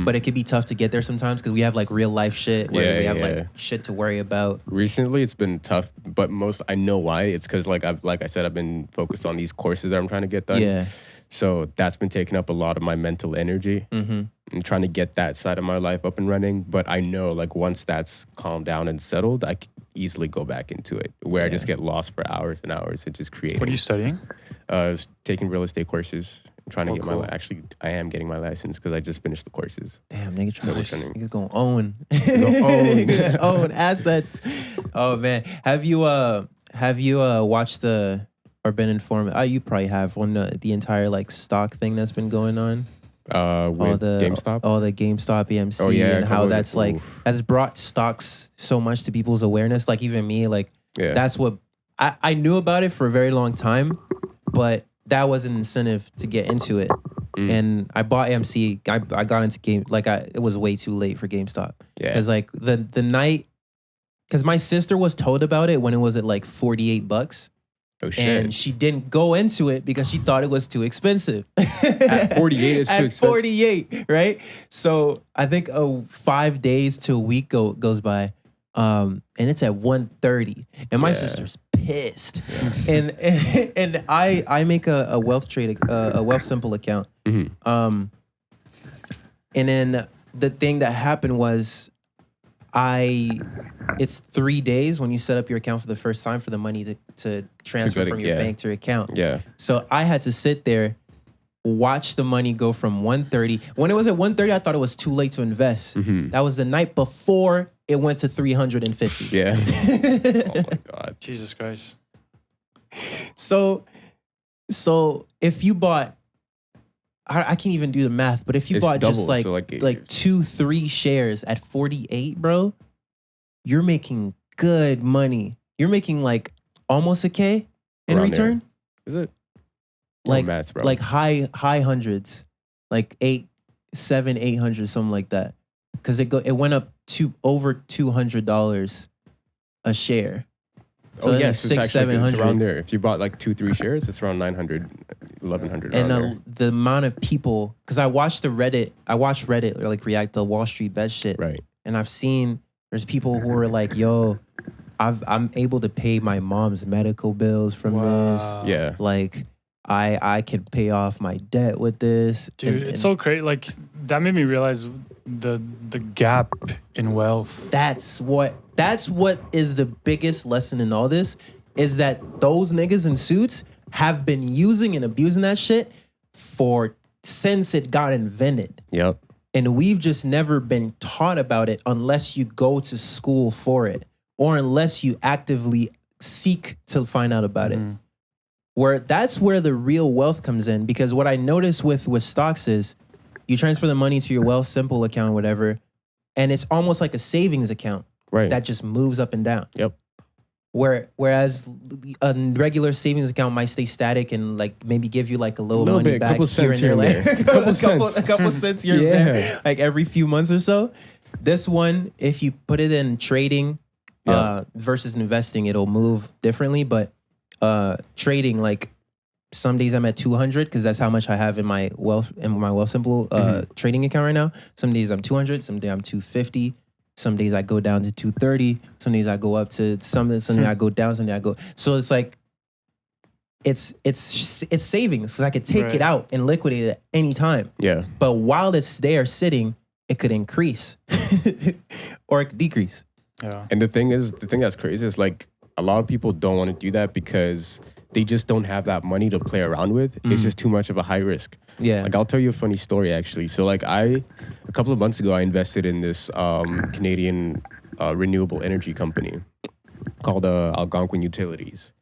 but it could be tough to get there sometimes because we have like real life shit where we have like shit to worry about. Recently, it's been tough, but I know why. It's because like I said, I've been focused on these courses that I'm trying to get done. Yeah. So that's been taking up a lot of my mental energy and trying to get that side of my life up and running. But I know like once that's calmed down and settled, I can easily go back into it where I just get lost for hours and hours and just create. What are you studying? I was taking real estate courses. I'm trying to get cool. I am getting my license because I just finished the courses. Damn, nigga, niggas gonna Gonna own assets. Oh man, have you watched or been informed? You probably have on the entire like stock thing that's been going on. With GameStop? All the GameStop EMC and how that's like has brought stocks so much to people's awareness. Like even me, like that's what I knew about it for a very long time, but that was an incentive to get into it. And I bought AMC. I got into it was way too late for GameStop. Yeah. Because like the night, because my sister was told about it when it was at like $48. Oh shit. And she didn't go into it because she thought it was too expensive. At 48, it's too expensive. At 48, right? So I think 5 days to a week goes by, and it's at 130, and my sister's pissed. Yeah. And I make a wealth trade, a wealth simple account. And then the thing that happened was, it's 3 days when you set up your account for the first time for the money to transfer from your bank to your account. Yeah. So I had to sit there, watch the money go from 130. When it was at 130, I thought it was too late to invest. That was the night before it went to 350. Yeah. Oh my God. Jesus Christ. So if you bought, I can't even do the math, but if you bought just like 2-3 shares at 48, bro, you're making good money. You're making like almost $1,000 in return. Is it? Like high hundreds, like 800, something like that. Because it went up to over $200 a share. So yes, it's 600-700. It's around there. If you bought like 2-3 shares, it's around 900, 1,100. And the amount of people, because I watched Reddit like react to Wall Street bet shit. Right. And I've seen there's people who are like, yo, I'm able to pay my mom's medical bills from this. Yeah. Like I can pay off my debt with this. Dude, it's so crazy. Like that made me realize the gap in wealth. That's what is the biggest lesson in all this, is that those niggas in suits have been using and abusing that shit since it got invented. Yep. And we've just never been taught about it unless you go to school for it, or unless you actively seek to find out about it. That's where the real wealth comes in. Because what I noticed with stocks is you transfer the money to your Wealth Simple account, whatever, and it's almost like a savings account that just moves up and down. Yep. Whereas a regular savings account might stay static and like maybe give you like a little money bit, back couple here and there, like a couple cents here and there, like every few months or so. This one, if you put it in trading versus investing, it'll move differently. But trading, like Some days I'm at 200 because that's how much I have in my wealth simple trading account right now. Some days I'm 200. Some days I'm 250. Some days I go down to 230. Some days I go up to something. Some days I go down. Some days I go. So it's like it's savings because I could take it out and liquidate it at any time. Yeah. But while it's there sitting, it could increase or it could decrease. Yeah. And the thing that's crazy is like a lot of people don't want to do that because they just don't have that money to play around with. It's just too much of a high risk. Yeah. Like I'll tell you a funny story actually. So like a couple of months ago, I invested in this Canadian renewable energy company called Algonquin Utilities.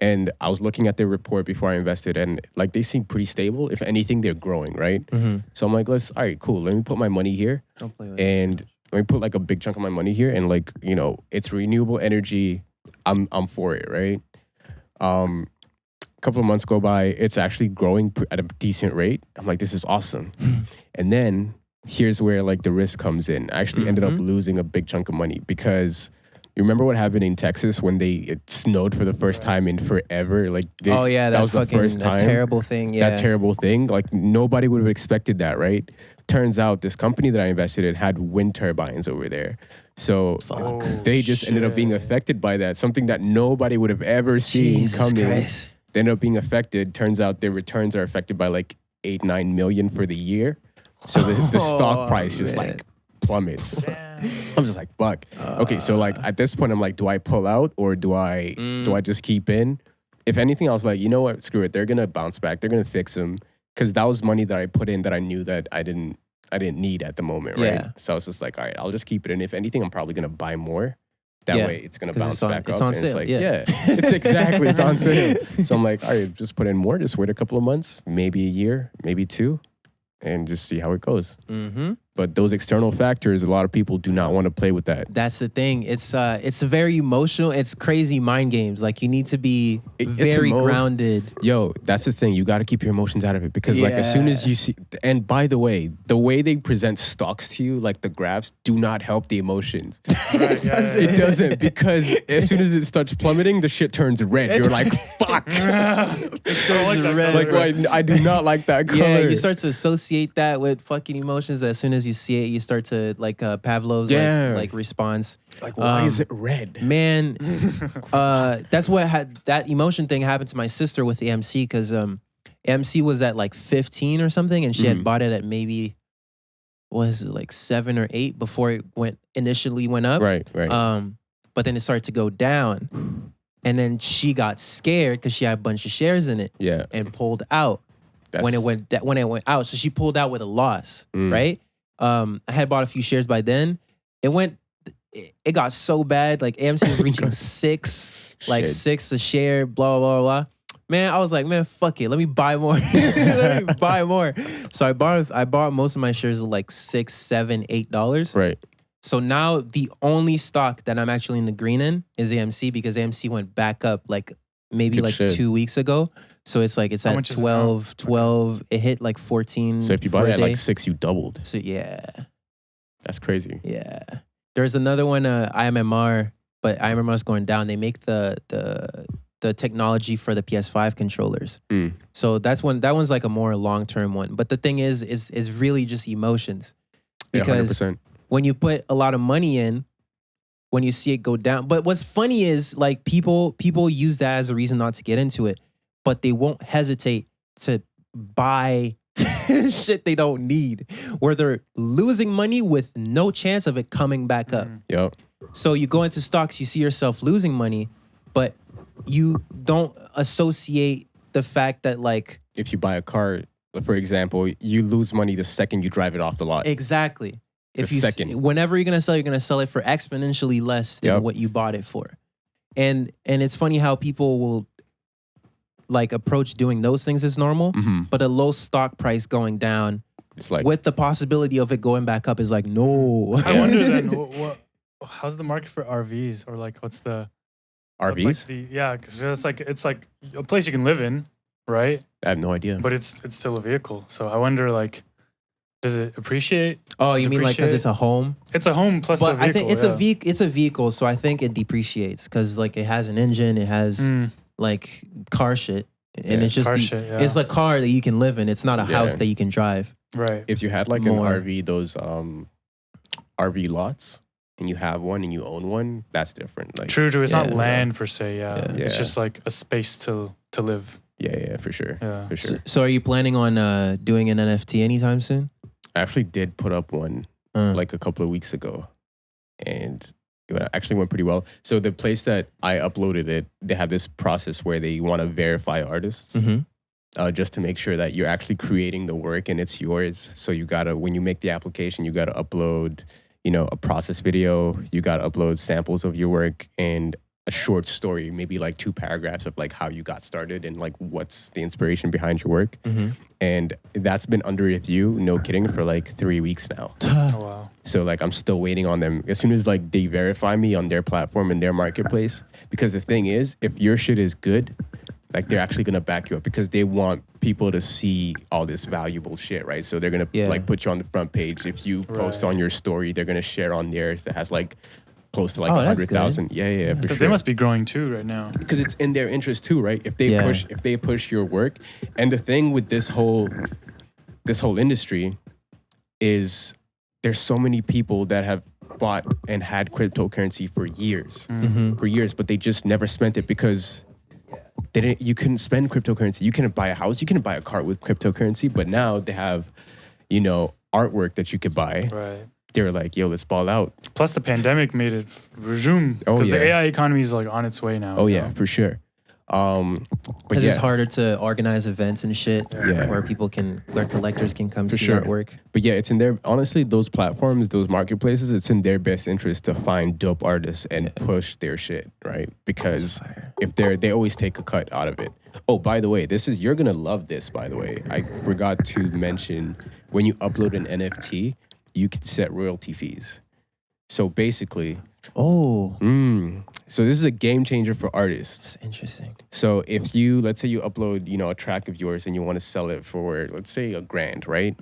And I was looking at their report before I invested, and like they seem pretty stable. If anything, they're growing, right? So I'm like, all right, cool. Let me put my money here, and let me put like a big chunk of my money here, and like it's renewable energy. I'm for it, right? A couple of months go by, it's actually growing at a decent rate. I'm like, this is awesome. And then here's where like the risk comes in. I actually ended up losing a big chunk of money because. You remember what happened in Texas when it snowed for the first time in forever? Like, that was the first time. That terrible thing. Yeah, that terrible thing. Like nobody would have expected that, right? Turns out this company that I invested in had wind turbines over there, so they just ended up being affected by that. Something that nobody would have ever seen coming. Christ. They ended up being affected. Turns out their returns are affected by like 8-9 million for the year. So the stock price just like plummets. I'm just like, fuck. Okay, so like at this point, I'm like, do I pull out or do I just keep in? If anything, I was like, you know what? Screw it. They're gonna bounce back. They're gonna fix them because that was money that I put in that I knew that I didn't need at the moment, right? Yeah. So I was just like, all right, I'll just keep it. And if anything, I'm probably gonna buy more. That way, it's gonna bounce back up. It's on sale. It's like, it's on sale. So I'm like, all right, just put in more. Just wait a couple of months, maybe a year, maybe 2, and just see how it goes. But those external factors, a lot of people do not want to play with that. That's the thing. It's a very emotional. It's crazy mind games. Like you need to be very grounded. Yo, that's the thing. You got to keep your emotions out of it because like as soon as you see, and by the way they present stocks to you, like the graphs, do not help the emotions. It doesn't because as soon as it starts plummeting, the shit turns red. You're like, fuck. It turns red. Like, I do not like that color. Yeah, you start to associate that with fucking emotions. As soon as you see it, you start to like Pavlov's like response. Like, why is it red? Man, that's what had that emotion thing happened to my sister with the MC because MC was at like 15 or something, and she had bought it at maybe was it like 7 or 8 before it initially went up. Right. But then it started to go down, and then she got scared because she had a bunch of shares in it. Yeah, and pulled out when it went out. So she pulled out with a loss, right? I had bought a few shares by then. It got so bad. Like AMC was reaching 6 a share, blah, blah, blah. Man, I was like, man, fuck it. Let me buy more. Let me buy more. So I bought most of my shares at like $6, $7, $8. Right. So now the only stock that I'm actually in the green in is AMC because AMC went back up like maybe Good like shit. 2 weeks ago. So it's like it's How at much is it 12. It hit like 14. So if you bought it at like 6, you doubled. So yeah. That's crazy. Yeah. There's another one, IMMR, but IMMR is going down. They make the technology for the PS5 controllers. So that one's like a more long-term one. But the thing is really just emotions. Because 100%. when you put a lot of money in, when you see it go down. But what's funny is like people use that as a reason not to get into it, but they won't hesitate to buy shit they don't need, where they're losing money with no chance of it coming back up. Yep. So you go into stocks, you see yourself losing money, but you don't associate the fact that like if you buy a car, for example, you lose money the second you drive it off the lot. Exactly. Second. Whenever you're gonna sell it for exponentially less than what you bought it for. And it's funny how people will like approach doing those things as normal, but a low stock price going down, it's like with the possibility of it going back up is like no. I wonder then how's the market for RVs or like what's the RVs? Because it's like a place you can live in, right? I have no idea. But it's still a vehicle. So I wonder like, does it appreciate? Oh, you mean like because it's a home? It's a home plus a vehicle. I think it's a vehicle, so I think it depreciates because like it has an engine, it has like car shit. And it's just car shit, yeah. it's a car that you can live in. It's not a house that you can drive. Right. If you had like More. an RV, those RV lots, and you have one and you own one, that's different. Like, True. It's not Yeah. land per se. Yeah. Yeah. It's Yeah. just like a space to live. yeah, for sure. Yeah. For sure. So are you planning on doing an NFT anytime soon? I actually did put up one like a couple of weeks ago, and it actually went pretty well. So the place that I uploaded it, they have this process where they want to verify artists. Just to make sure that you're actually creating the work and it's yours. So you gotta, when you make the application, you gotta upload, a process video. You gotta upload samples of your work and a short story, maybe like 2 paragraphs of like how you got started and like what's the inspiration behind your work. And that's been under review, no kidding, for like 3 weeks now. Oh wow. So like I'm still waiting on them. As soon as like they verify me on their platform and their marketplace, because the thing is, if your shit is good, like they're actually gonna back you up because they want people to see all this valuable shit, right? So they're gonna like put you on the front page. If you post on your story, they're gonna share on theirs that has like close to like 100,000. Yeah, for Because sure. they must be growing too right now. Because it's in their interest too, right? If they push your work, and the thing with this whole industry is there's so many people that have bought and had cryptocurrency for years, but they just never spent it because you couldn't spend cryptocurrency. You couldn't buy a house. You couldn't buy a car with cryptocurrency. But now they have, artwork that you could buy. Right. They were like, yo, let's ball out. Plus the pandemic made it resume. Because the AI economy is like on its way now. Oh, yeah, for sure. But Because it's harder to organize events and shit Yeah. where collectors can come For see sure. artwork. But yeah, it's in their, honestly, those platforms, those marketplaces, it's in their best interest to find dope artists and push their shit, right? Because if they always take a cut out of it. Oh, by the way, you're going to love this, by the way. I forgot to mention, when you upload an NFT, you can set royalty fees. So basically, so this is a game changer for artists. That's interesting. So if let's say you upload, a track of yours and you want to sell it for, let's say $1,000, right?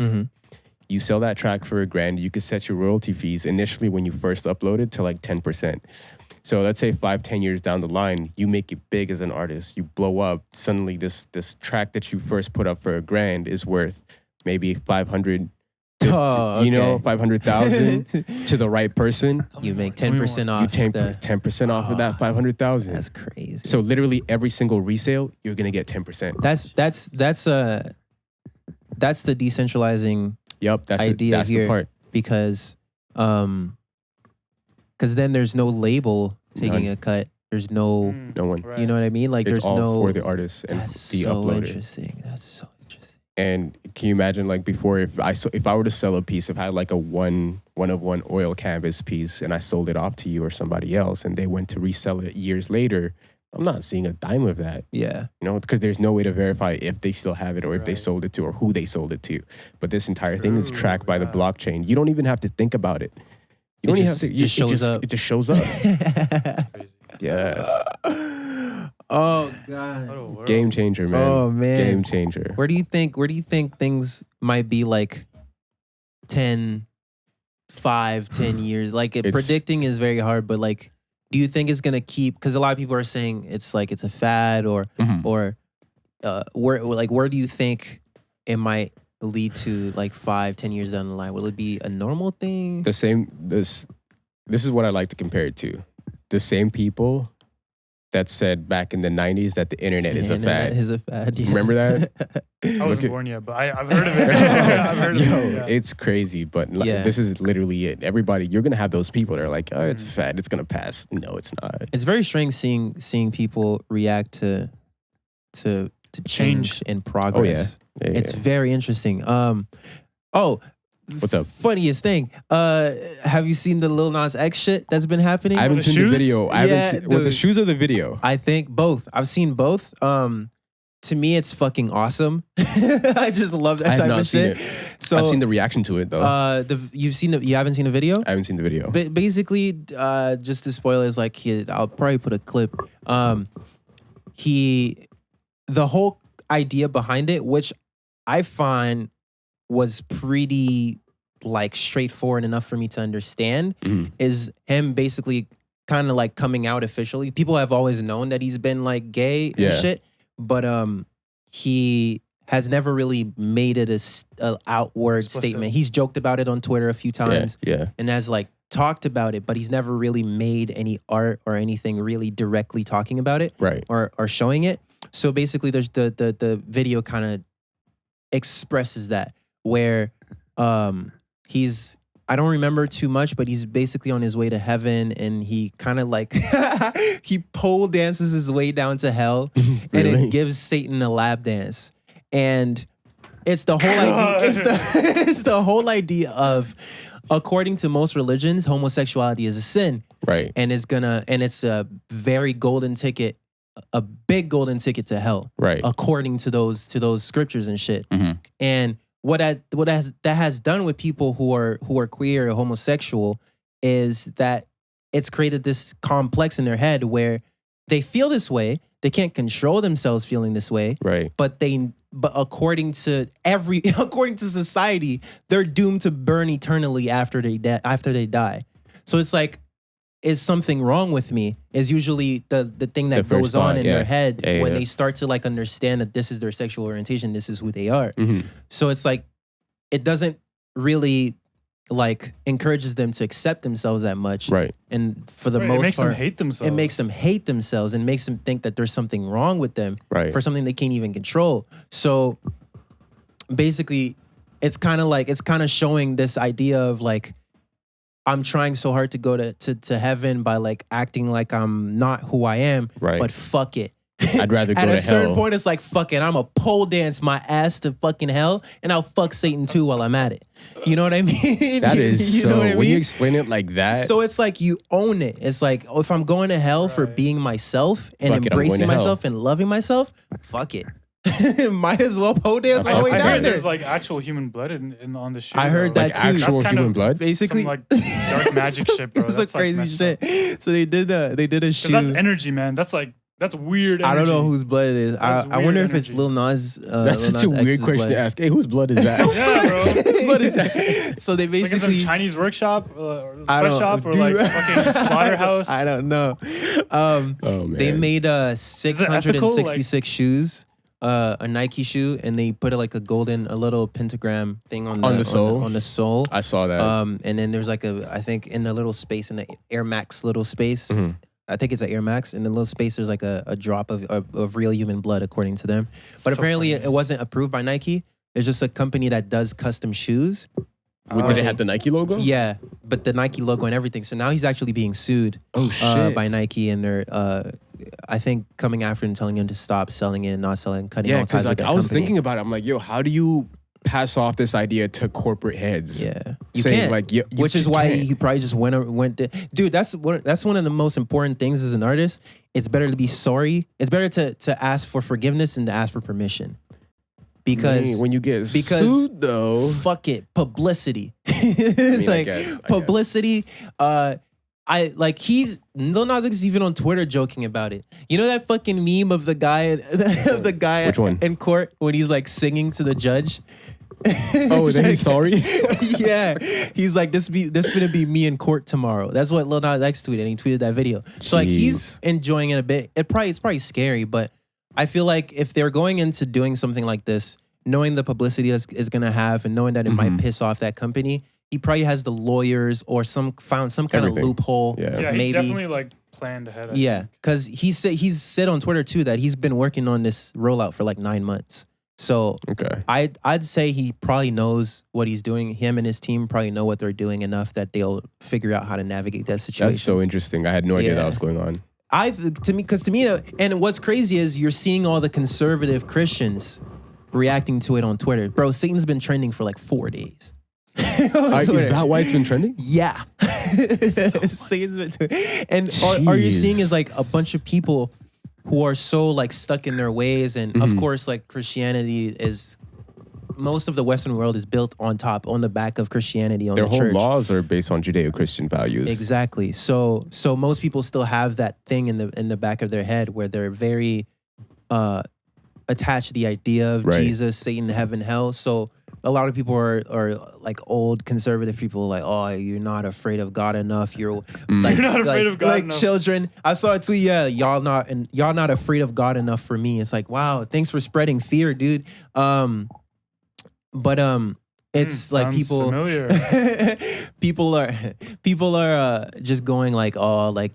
You sell that track for $1,000, you could set your royalty fees initially when you first upload it to like 10%. So let's say 5-10 years down the line, you make it big as an artist, you blow up, suddenly this track that you first put up for $1,000 is worth maybe 500, 500,000 to the right person. You make 10% off. You take 10% off of that 500,000. That's crazy. So literally every single resale, you're gonna get 10%. That's the decentralizing idea that's here, the part. because then there's no label taking a cut. There's no, No one. you know what I mean? Like It's there's all no. for the artist and That's the so uploader. interesting. That's so interesting. And can you imagine, like, before, if I were to sell a piece, if I had like a one of one oil canvas piece and I sold it off to you or somebody else and they went to resell it years later, I'm not seeing a dime of that. Yeah. Because there's no way to verify if they still have it or if they sold it to or who they sold it to. But this entire thing is tracked by the blockchain. You don't even have to think about it. You don't even have to. It just shows up. It just shows up. Yeah. Oh God. Game changer, man. Oh man. Game changer. Where do you think things might be like 10 years? Like predicting is very hard, but like, do you think it's gonna keep? Because a lot of people are saying it's like it's a fad, or where do you think it might lead to, like 5-10 years down the line? Will it be a normal thing? This is what I like to compare it to. The same people that said back in the 90s that the internet is a fad. Is a fad. Yeah. Remember that? I wasn't born yet, but I've heard of it. I've heard of it. Yeah. It's crazy, but this is literally it. Everybody, you're gonna have those people that are like, oh, it's a fad, it's gonna pass. No, it's not. It's very strange seeing people react to change and progress. Oh yeah. It's very interesting. What's up? Funniest thing. Have you seen the LIL NAS X shit that's been happening? I haven't the seen shoes? the video. I haven't seen the shoes or the video. I think both. I've seen both. To me, it's fucking awesome. I just love that I have type not of seen shit. it. So I've seen the reaction to it though. you haven't seen the video? I haven't seen the video. Basically, just to spoil it, is like I'll probably put a clip. The whole idea behind it, which I find was pretty like straightforward enough for me to understand, is him basically kind of like coming out officially. People have always known that he's been like gay and shit, but he has never really made it a outward Explicit. statement. He's joked about it on Twitter a few times Yeah. and has like talked about it, but he's never really made any art or anything really directly talking about it Right. or showing it. So basically there's the video kind of expresses that where he's, I don't remember too much, but he's basically on his way to heaven and he kind of like he pole dances his way down to hell and Really? it gives Satan a lap dance. And it's the whole idea. It's the whole idea of, according to most religions, homosexuality is a sin, Right. and it's a very golden ticket, a big golden ticket to hell, Right. according to those scriptures and shit. Mhm. And what that has done with people who are queer or homosexual is that it's created this complex in their head where they feel this way, they can't control themselves feeling this way, Right. but according to society, they're doomed to burn eternally after they die. So it's like, is something wrong with me? Is usually the thing that The first goes on thought, in yeah. their head Yeah, when yeah. they start to like understand that this is their sexual orientation, this is who they are. Mhm. So it's like, it doesn't really like encourages them to accept themselves that much. Right. And for the Right, most it makes part, them hate themselves. it makes them hate themselves and makes them think that there's something wrong with them Right. for something they can't even control. So basically, it's kind of showing this idea of like, I'm trying so hard to go to heaven by like acting like I'm not who I am, Right. but fuck it. I'd rather go At to a certain hell. point, it's like, fuck it, I'm a pole dance my ass to fucking hell, and I'll fuck Satan too while I'm at it. You know what I mean? That is you so. know what I When you mean? explain it like that, So it's like you own it. It's like, if I'm going to hell for Right. being myself and Fuck it, I'm going embracing to hell. myself and loving myself, fuck it. Might as well pole dance I my way I down heard there. there's like actual human blood on the shit. I heard bro. that like too. actual That's kind human of blood. Basically, some like dark magic shit, bro. It's That's some like crazy messed up. shit. So they did a shoe. Because that's energy, man. That's weird energy. I don't know whose blood it is. That's I wonder weird if it's energy. Lil Nas. that's Lil such a Nas weird X's question blood. to ask. Hey, whose blood is that? Yeah, bro. What is that? So they Like in basically some Chinese workshop, or I don't- sweatshop, or dude. like fucking slaughterhouse. I don't know. Oh man. They made ethical? 666 shoes, a Nike shoe, and they put a little pentagram thing on On the sole? on the sole. I saw that. And then there's I think in the little space in the Air Max little space. Mhm. I think it's an Air Max. In the little space, there's like a drop of real human blood, according to them. But So apparently, funny. it wasn't approved by Nike. It's just a company that does custom shoes. Did it have the Nike logo? Yeah, but the Nike logo and everything. So now he's actually being sued Oh shit. by Nike, and they're I think coming after and telling him to stop selling it, and not selling, cutting Yeah, all ties because with like that I was company. thinking about it. I'm like, yo, how do you pass off this idea to corporate heads? Yeah, you saying can't. like, you Which is just why can't. he probably just went. Dude, that's one of the most important things as an artist. It's better to be sorry. It's better to ask for forgiveness than to ask for permission. Because when you get sued though, fuck it, publicity. mean, I guess. Publicity. Lil Nas X is even on Twitter joking about it. You know that fucking meme of the guy, Which one? in court when he's like singing to the judge. oh, then he's sorry. Yeah, he's like, this gonna be me in court tomorrow. That's what Lil Nas X tweeted, and he tweeted that video. So like, he's Jeez. enjoying it a bit. It's probably scary, but I feel like if they're going into doing something like this, knowing the publicity is gonna have, and knowing that it might piss off that company, he probably has the lawyers or found some kind Everything. of loophole. Yeah. Yeah, he maybe. definitely like planned ahead. I Yeah, think. because he's said on Twitter too that he's been working on this rollout for like 9 months. So Okay. I'd say he probably knows what he's doing. Him and his team probably know what they're doing enough that they'll figure out how to navigate that situation. That's so interesting. I had no idea that Yeah. was going on. To me, and what's crazy is you're seeing all the conservative Christians reacting to it on Twitter. Bro, Satan's been trending for like 4 days. On Is Twitter. that why it's been trending? Yeah. Satan's been and all you're seeing Jeez. is like a bunch of people who are so like stuck in their ways. And of course, like Christianity is, most of the Western world is built on the back of Christianity, on Their the whole church. laws are based on Judeo-Christian values. Exactly. So most people still have that thing in the back of their head where they're very attached to the idea of Right. Jesus, Satan, heaven, hell. So a lot of people are like old conservative people like, oh, you're not afraid of God enough. You're like, You're not afraid of God like enough. children. I saw it tweet, yeah, y'all not afraid of God enough for me. It's like, wow, thanks for spreading fear, dude. It's like Sounds people familiar. people are just going like, oh, like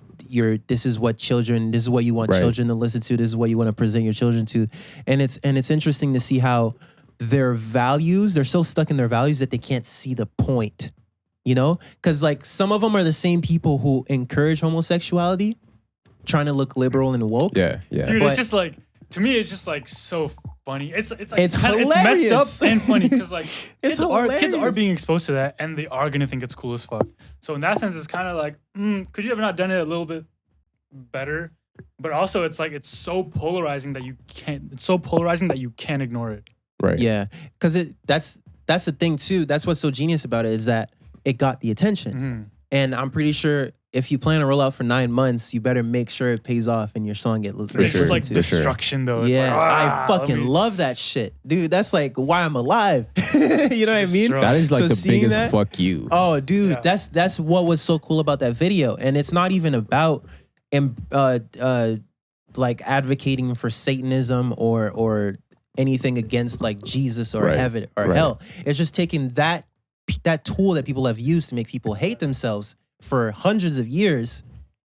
this is what you want Right. children to listen to, this is what you want to present your children to. And it's interesting to see how they're so stuck in their values that they can't see the point, you know? Because like some of them are the same people who encourage homosexuality, trying to look liberal and woke. Yeah. Dude, But- it's just like, to me, it's just like so funny. It's like It's it's hilarious. messed up and funny because like It's kids are hilarious. being exposed to that and they are gonna think it's cool as fuck. So in that sense, it's kind of like, could you have not done it a little bit better? But also, it's like it's so polarizing that you can't ignore it. Right. Yeah, because that's the thing too. That's what's so genius about it is that it got the attention. Mhm. And I'm pretty sure if you plan to roll out for 9 months, you better make sure it pays off and your song gets It's sure. just like For sure. destruction, though. It's Yeah, like, I fucking let me love that shit, dude. That's like why I'm alive. You know what I mean? Destroy. That is like So the seeing biggest that- fuck you. Oh, dude, Yeah. that's what was so cool about that video, and it's not even about like advocating for Satanism or anything against like Jesus or Right. heaven or Right. hell. It's just taking that tool that people have used to make people hate themselves for hundreds of years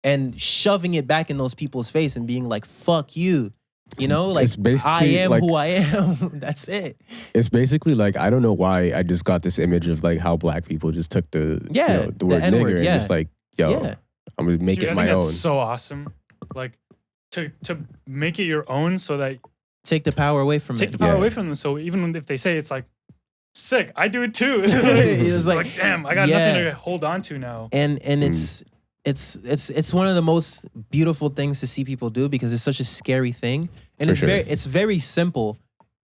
and shoving it back in those people's face and being like, "Fuck you." You know, like It's basically I am like- who I am. That's it. It's basically like, I don't know why I just got this image of like how black people just took the The word N-word, nigger and yeah. just like, yo, Yeah. I'm gonna make Dude, it I my think own. that's so awesome. Like to make it your own, so that Take the power away from take it. the power Yeah. away from them. So even if they say it's like sick, I do it too. It's like- like damn, I got Yeah. nothing to hold on to now. And it's one of the most beautiful things to see people do because it's such a scary thing, and For it's sure. it's very simple,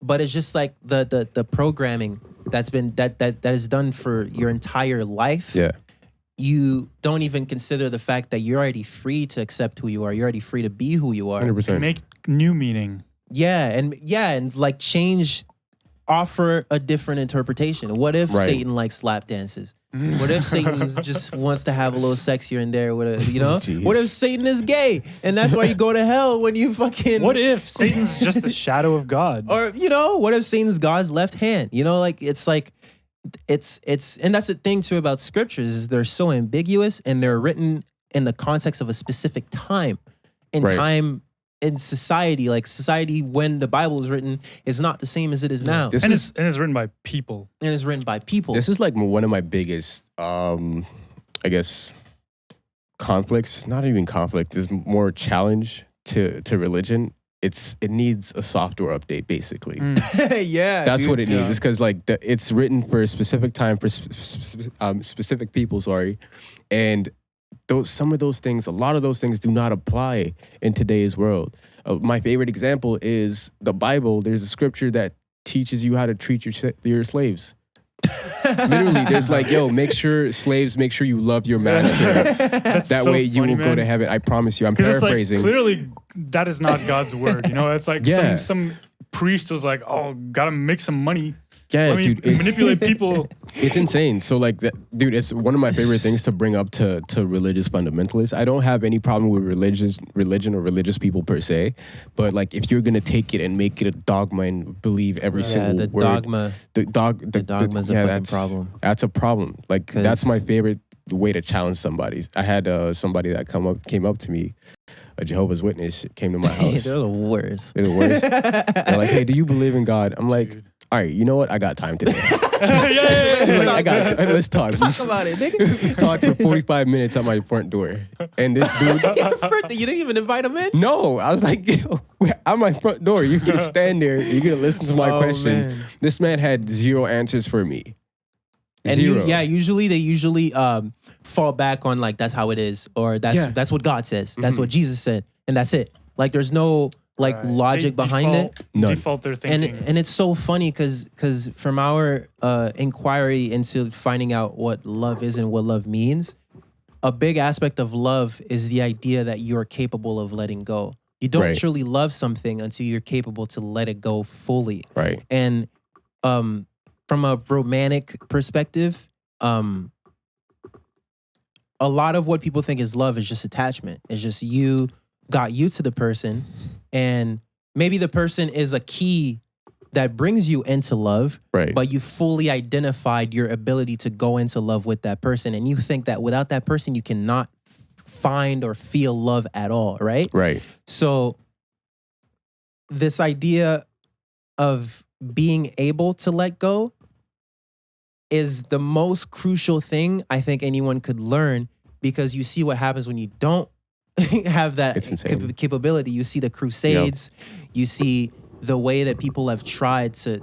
but it's just like the programming that's been that is done for your entire life. Yeah. You don't even consider the fact that you're already free to accept who you are. You're already free to be who you are. 100%. Make new meaning. And like change, offer a different interpretation. What if Right. Satan likes lap dances? What if Satan just wants to have a little sex here and there? Whatever, you know? Jeez. What if Satan is gay and that's why you go to hell when you fucking? What if Satan's just the shadow of God? Or what if Satan's God's left hand? You know, like it's and that's the thing too about scriptures is they're so ambiguous and they're written in the context of a specific time, and Right. time in society, like society when the Bible was written is not the same as it is now, This and is it's written by people. and it's written by people. this is like one of my biggest, I guess, conflicts. Not even conflict. There's more challenge to religion. It needs a software update, basically. Yeah, That's dude. what it needs. It's because like it's written for a specific time for specific people. Sorry, and some of those things, a lot of those things, do not apply in today's world. My favorite example is the Bible. There's a scripture that teaches you how to treat your slaves. Literally, there's like, yo, make sure you love your master. That's That so way you funny, will go man. to heaven. I promise you. I'm 'Cause it's like paraphrasing. clearly that is not God's word. You know, it's like Yeah. some priest was like, "Oh, gotta make some money. yeah, Let me dude, it's, manipulate people." it's insane. So like, dude, it's one of my favorite things to bring up to religious fundamentalists. I don't have any problem with religion or religious people per se, but like if you're gonna take it and make it a dogma and believe every single the word, dogma. the dogma's a fucking problem. That's a problem. Like 'Cause- that's my favorite way to challenge somebody. I had somebody that came up to me, a Jehovah's Witness, came to my house. They're the worst. They're the worst. They're like, "Hey, do you believe in God?" I'm like, Dude. "All right, you know what? I got time today." yeah. Like, I got it. Let's talk. Talk about it, nigga. We talked for 45 minutes at my front door, and this dude. You didn't even invite him in? No, I was like, yo, at my front door. You're gonna stand there. You're gonna listen to my Oh, questions. man. This man had zero answers for me. And Zero. usually they fall back on like that's how it is, or that's what God says, that's what Jesus said, and that's it. Like there's no like Right. logic They behind it. None. Default their And thinking. and it's so funny because from our inquiry into finding out what love is and what love means, a big aspect of love is the idea that you're capable of letting go. You don't Right. truly love something until you're capable to let it go fully. Right. And from a romantic perspective, a lot of what people think is love is just attachment. It's just you got used to the person, and maybe the person is a key that brings you into love, Right. but you fully identified your ability to go into love with that person, and you think that without that person you cannot find or feel love at all, right? Right. So this idea of being able to let go is the most crucial thing I think anyone could learn, because you see what happens when you don't have that It's insane. capability. You see the crusades, you see the way that people have tried to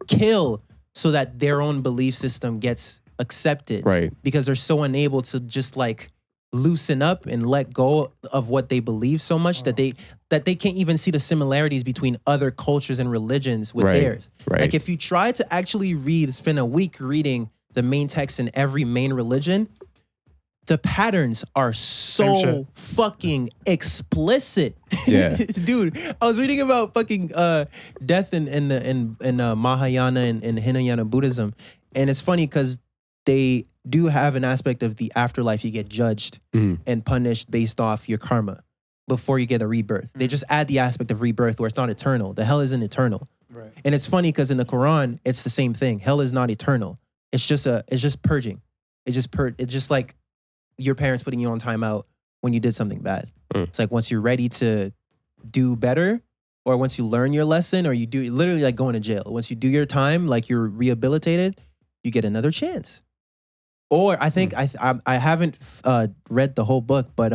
kill so that their own belief system gets accepted. Right. Because they're so unable to just like loosen up and let go of what they believe so much that they can't even see the similarities between other cultures and religions with Right, theirs. right. Like if you try to actually spend a week reading the main text in every main religion, the patterns are Same so shit. fucking explicit. Yeah. Dude, I was reading about fucking death in Mahayana and Hinayana Buddhism, and it's funny because they do have an aspect of the afterlife. You get judged Mhm. and punished based off your karma before you get a rebirth. They just add the aspect of rebirth where it's not eternal. The hell isn't eternal. Right. And it's funny because in the Quran, it's the same thing. Hell is not eternal. It's just purging. It's just like your parents putting you on timeout when you did something bad. Mm. It's like once you're ready to do better, or once you learn your lesson, or you do literally like going to jail. Once you do your time, like you're rehabilitated, you get another chance. Or I think I haven't read the whole book, but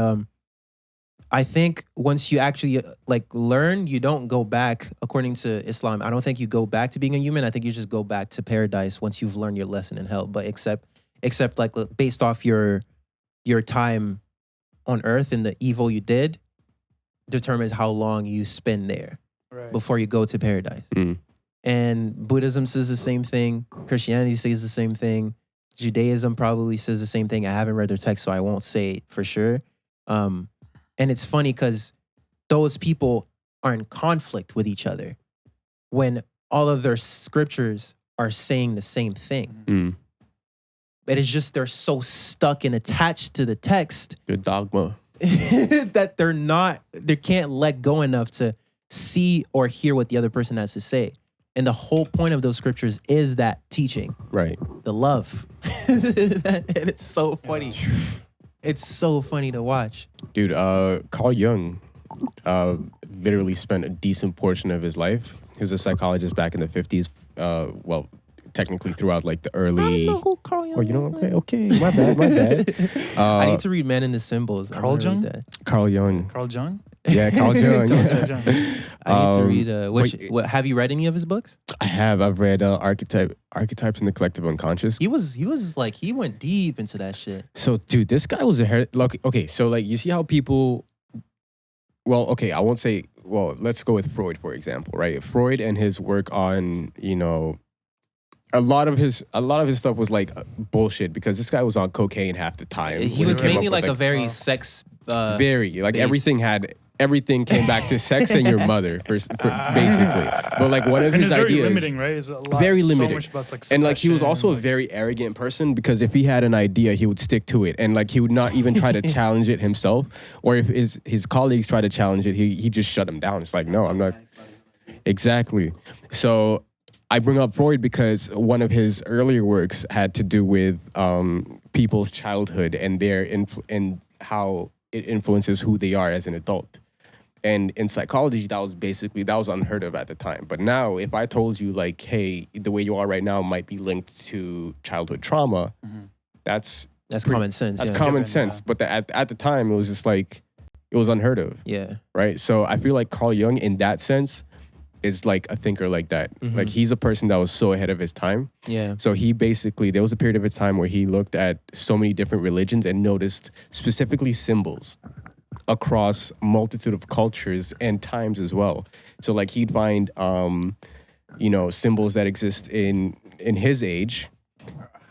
I think once you actually like learn, you don't go back. According to Islam, I don't think you go back to being a human. I think you just go back to paradise once you've learned your lesson in hell. But except like based off your time on earth and the evil you did determines how long you spend there Right. before you go to paradise. Mm. And Buddhism says the same thing. Christianity says the same thing. Judaism probably says the same thing. I haven't read their text, so I won't say it for sure. And it's funny because those people are in conflict with each other when all of their scriptures are saying the same thing. Mm. But it's just they're so stuck and attached to the text Your dogma. that they can't let go enough to see or hear what the other person has to say. And the whole point of those scriptures is that teaching, Right. the love. And it's so funny. It's so funny to watch. Dude, Carl Jung literally spent a decent portion of his life. He was a psychologist back in the 50s. Well, technically throughout like the early... I don't know who Carl Jung Oh, you know, is. okay. My bad. I need to read Man in the Symbols. I'm Carl gonna read Jung? that. Carl Jung. Carl Jung? Yeah, Carl Jung. Jung. I need to read. wait. Have you read any of his books? I've read Archetypes in the Collective Unconscious. He was like he went deep into that shit. So, dude, this guy was okay, so like you see how people... Well, okay, I won't say... Well, let's go with Freud, for example, right? Freud and his work on, you know... A lot of his stuff was like bullshit because this guy was on cocaine half the time. He when was came up mainly with, like a very sex. very like based. everything came back to sex and your mother basically. But like one of And his it's very ideas, limiting, right? It's a lot, very so limiting. much about, like, and like he was seduction, also a like- very arrogant person because if he had an idea, he would stick to it, and like he would not even try to challenge it himself. Or if his colleagues try to challenge it, he just shut him down. It's like, no, I'm not. Exactly. So I bring up Freud because one of his earlier works had to do with people's childhood and their and how it influences who they are as an adult. And in psychology, that was unheard of at the time. But now, if I told you like, hey, the way you are right now might be linked to childhood trauma, that's common sense. That's yeah. common Given, sense. yeah. But at the time, it was just like, it was unheard of, Yeah. right? So I feel like Carl Jung, in that sense, is like a thinker like that. Mhm. Like he's a person that was so ahead of his time. Yeah. So he basically, there was a period of his time where he looked at so many different religions and noticed specifically symbols across a multitude of cultures and times as well. So like he'd find, symbols that exist in his age,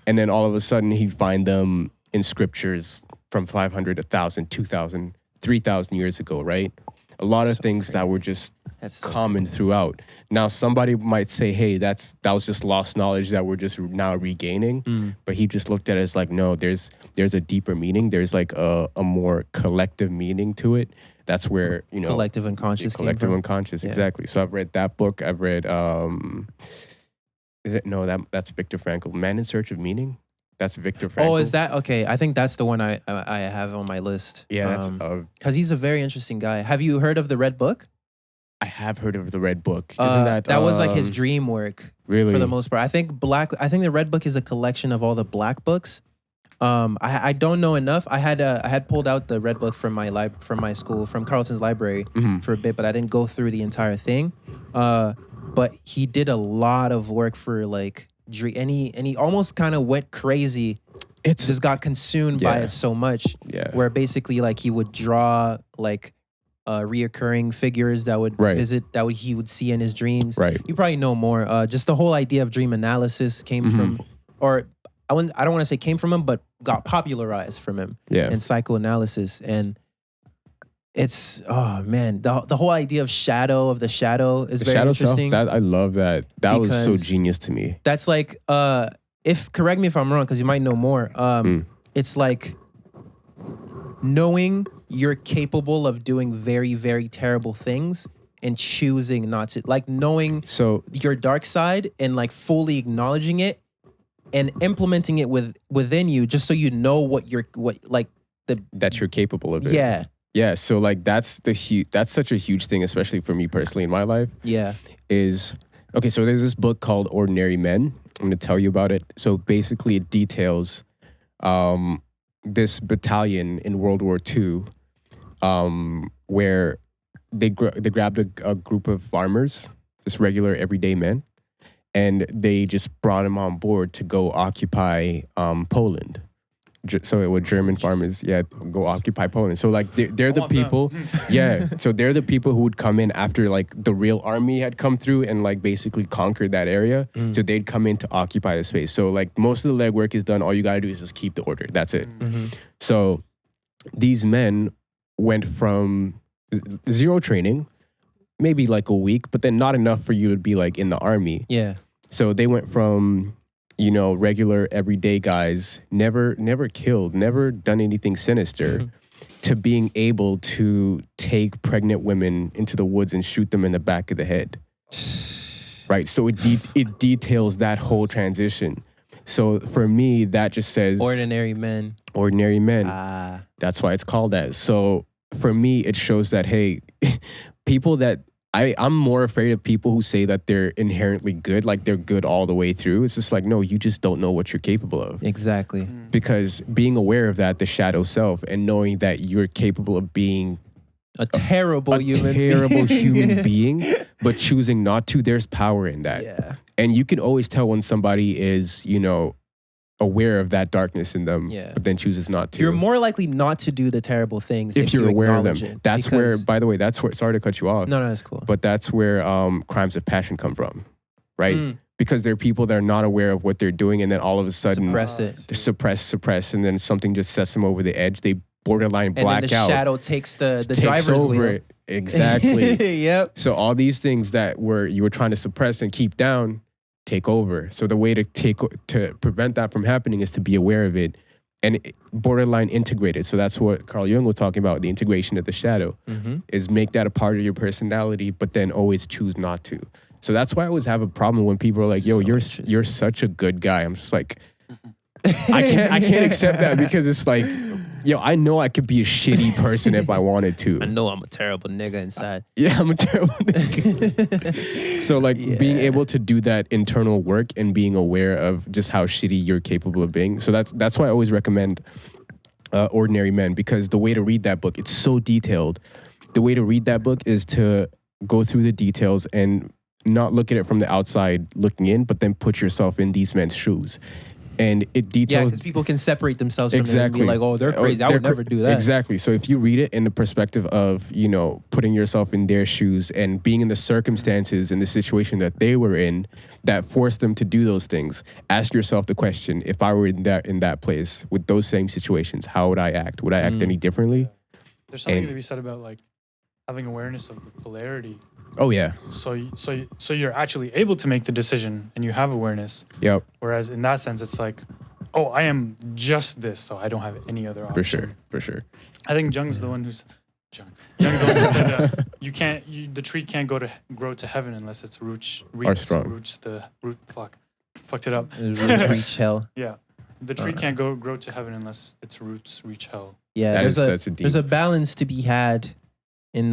and then all of a sudden he'd find them in scriptures from 500, 1,000, 2,000, 3,000 years ago, right? A lot of So things that crazy. were just That's so common throughout. Now, somebody might say, hey, that was just lost knowledge that we're just now regaining. But he just looked at it as like, no, there's a deeper meaning. There's like a more collective meaning to it. That's where, collective unconscious. Collective unconscious, exactly. So I've read that book. I've read, that's Viktor Frankl, Man in Search of Meaning. That's Viktor Frankl. Oh, is that okay? I think that's the one I have on my list. Yeah, because he's a very interesting guy. Have you heard of the Red Book? I have heard of the Red Book. Isn't that was like his dream work? Really, for the most part. I think the Red Book is a collection of all the Black books. I don't know enough. I had pulled out the Red Book from my school, from Carleton's library for a bit, but I didn't go through the entire thing. But he did a lot of work for like and he almost kind of went crazy. It's just got consumed by it so much. Yeah. Where basically like he would draw like reoccurring figures that would visit, he would see in his dreams. Right. You probably know more. Just the whole idea of dream analysis came from, or I don't want to say came from him, but got popularized from him. Yeah. In psychoanalysis. And it's, oh man, the whole idea of the shadow is very interesting. I love that. That was so genius to me. That's like, correct me if I'm wrong, because you might know more. It's like knowing you're capable of doing very, very terrible things and choosing not to, like knowing your dark side and like fully acknowledging it and implementing it within you, just so you know that you're capable of it. Yeah. Yeah. So like that's such a huge thing, especially for me personally in my life. Yeah. So there's this book called Ordinary Men. I'm going to tell you about it. So basically it details this battalion in World War II where they grabbed a group of farmers, just regular everyday men, and they just brought them on board to go occupy Poland. So it was German farmers, go occupy Poland. So like they're the people, so they're the people who would come in after like the real army had come through and like basically conquered that area. So they'd come in to occupy the space. So like most of the legwork is done. All you gotta do is just keep the order. That's it. So these men went from zero training, maybe like a week, but then not enough for you to be like in the army. Yeah. So they went from regular everyday guys, never killed, never done anything sinister, to being able to take pregnant women into the woods and shoot them in the back of the head. Right. So it details that whole transition. So for me, that just says Ordinary Men. Ordinary Men. That's why it's called that. So for me, it shows that, hey, people that I'm more afraid of people who say that they're inherently good, like they're good all the way through. It's just like, no, you just don't know what you're capable of. Exactly. Because being aware of that, the shadow self, and knowing that you're capable of being a terrible human being, but choosing not to, there's power in that. Yeah. And you can always tell when somebody is, aware of that darkness in them, but then chooses not to. You're more likely not to do the terrible things if you're aware of them. That's where, by the way, sorry to cut you off. No, that's cool. But that's where crimes of passion come from, right? Because there are people that are not aware of what they're doing, and then all of a sudden suppress, and then something just sets them over the edge. They borderline black and then the out. shadow takes the driver's wheel. Exactly. Yep. So all these things that you were trying to suppress and keep down take over. So the way to prevent that from happening is to be aware of it and borderline integrated. So that's what Carl Jung was talking about, the integration of the shadow, is make that a part of your personality, but then always choose not to. So that's why I always have a problem when people are like, yo, you're such a good guy. I'm just like, I can't accept that, because it's like, yo, I know I could be a shitty person if I wanted to. I know I'm a terrible nigga inside. Yeah, I'm a terrible nigga. So like being able to do that internal work and being aware of just how shitty you're capable of being. So that's why I always recommend Ordinary Men, because the way to read that book, it's so detailed. The way to read that book is to go through the details and not look at it from the outside looking in, but then put yourself in these men's shoes. And it details... Yeah, because people can separate themselves from it and be like, oh, they're crazy. I would never do that. Exactly. So if you read it in the perspective of, putting yourself in their shoes and being in the circumstances and the situation that they were in that forced them to do those things, ask yourself the question, if I were in that place with those same situations, how would I act? Would I act any differently? There's something to be said about like having awareness of the polarity Oh yeah. So you're actually able to make the decision and you have awareness. Yep. Whereas in that sense, it's like, oh, I am just this, so I don't have any other option. For sure. I think Jung's the one who's Jung's the one who said the tree can't grow to heaven unless its roots fucked it up. Roots reach hell. Yeah, the tree can't grow to heaven unless its roots reach hell. Yeah, there's a balance to be had in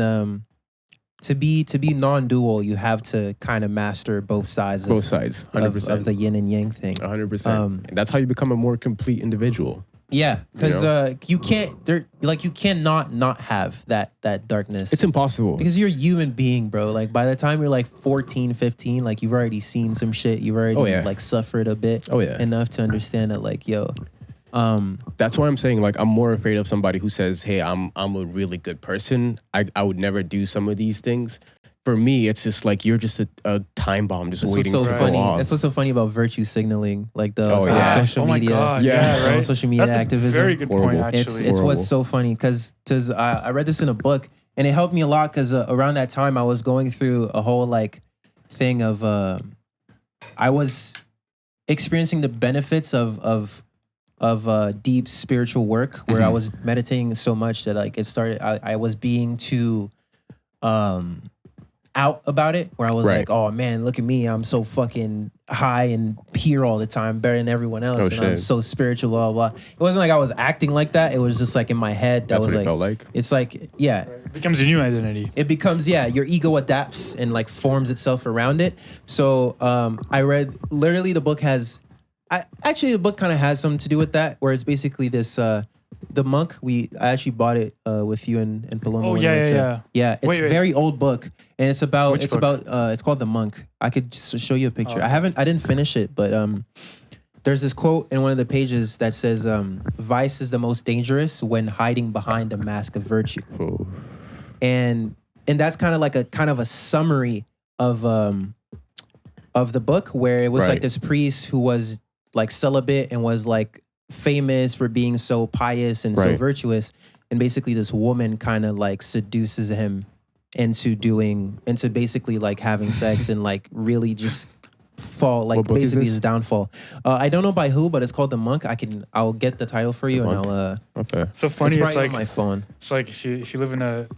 to be non-dual. You have to kind of master both sides. 100% of the yin and yang thing. 100%. That's how you become a more complete individual. Yeah, because you cannot not have that darkness. It's impossible. Because you're a human being, bro. Like by the time you're like 14, 15, like you've already seen some shit. You've already like suffered a bit enough to understand that like, yo. That's why I'm saying like I'm more afraid of somebody who says, hey, I'm a really good person. I would never do some of these things. For me, it's just like you're just a time bomb just waiting to go off. That's what's so funny about virtue signaling, like the social media. God. Yeah, right. Social media That's activism. A very good point, actually. It's what's so funny because I read this in a book and it helped me a lot because around that time I was going through a whole like thing of I was experiencing the benefits of deep spiritual work where I was meditating so much that like it started. I was being too out about it, where I was like, oh man, look at me, I'm so fucking high and here all the time, better than everyone else, and I'm so spiritual, blah, blah, blah. It wasn't like I was acting like that. It was just like in my head. That's was what like, it felt like. It's like, yeah. It becomes a new identity. It becomes, your ego adapts and like forms itself around it. So I read, literally the book has, the book kind of has something to do with that, where it's basically this, the monk, I actually bought it with you and Paloma. Oh yeah. It's a very old book, and it's about Which book? It's called The Monk. I could just show you a picture. I didn't finish it, but there's this quote in one of the pages that says, "Vice is the most dangerous when hiding behind a mask of virtue." Oh. And that's kind of like a summary of the book, where it was like this priest who was like celibate and was like famous for being so pious and so virtuous, and basically this woman kind of like seduces him into basically like having sex and like really just fall, like basically his downfall. I don't know by who, but it's called The Monk. I'll get the title for you, and I'll okay. So funny, it's like on my phone. It's like if you live in a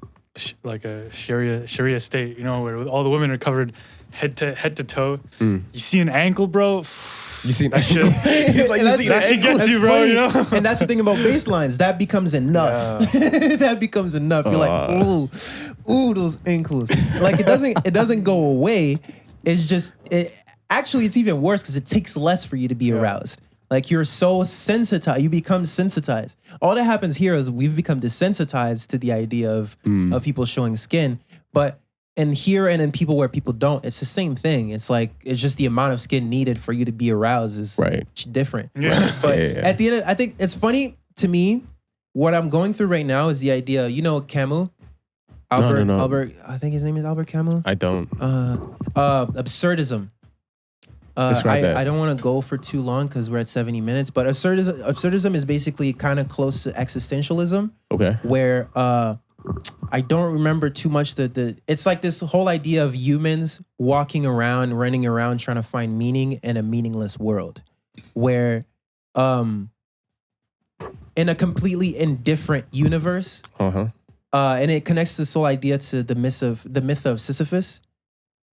Sharia state, you know, where all the women are covered head to toe. You see an ankle, bro. You see that shit? That shit gets you, bro. You know? And that's the thing about baselines. That becomes enough. Yeah. That becomes enough. You're like, ooh, those ankles. Like it doesn't go away. It's just actually it's even worse because it takes less for you to be aroused. Like you're so sensitized, you become sensitized. All that happens here is we've become desensitized to the idea of people showing skin. But in in people where people don't, it's the same thing. It's like, it's just the amount of skin needed for you to be aroused is different. Yeah. But at the end, I think it's funny to me, what I'm going through right now is the idea, you know, Camus? Albert, I think his name is Albert Camus. I don't. Absurdism. Describe that. I don't want to go for too long because we're at 70 minutes, but absurdism is basically kind of close to existentialism. Okay. Where I don't remember too much it's like this whole idea of humans walking around, running around, trying to find meaning in a meaningless world, where in a completely indifferent universe, and it connects this whole idea to the myth of Sisyphus.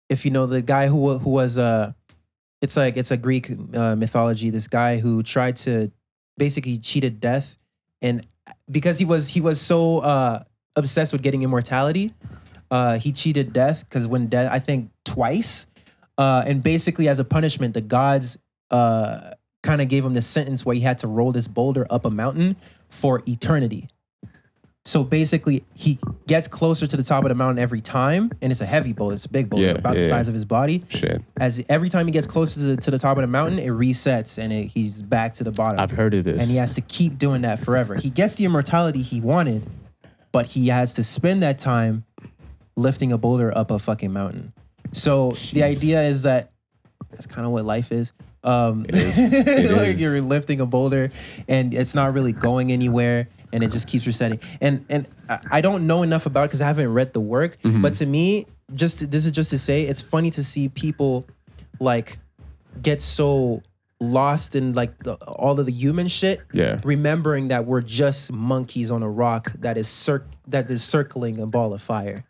If you know the guy who was it's a Greek mythology. This guy who tried to basically cheated death, and because he was so obsessed with getting immortality, he cheated death because when death, I think twice, and basically as a punishment, the gods kind of gave him this sentence where he had to roll this boulder up a mountain for eternity. So basically, he gets closer to the top of the mountain every time, and it's a heavy boulder. It's a big boulder, about the size of his body. Shit. As every time he gets closer to the top of the mountain, it resets, and he's back to the bottom. I've heard of this. And he has to keep doing that forever. He gets the immortality he wanted, but he has to spend that time lifting a boulder up a fucking mountain. So the idea is that that's kind of what life is. It is. Like you're lifting a boulder, and it's not really going anywhere. and it just keeps resetting. And I don't know enough about it because I haven't read the work. But to me, this is just to say, it's funny to see people like get so lost in like all of the human shit. Yeah. Remembering that we're just monkeys on a rock that is circling a ball of fire.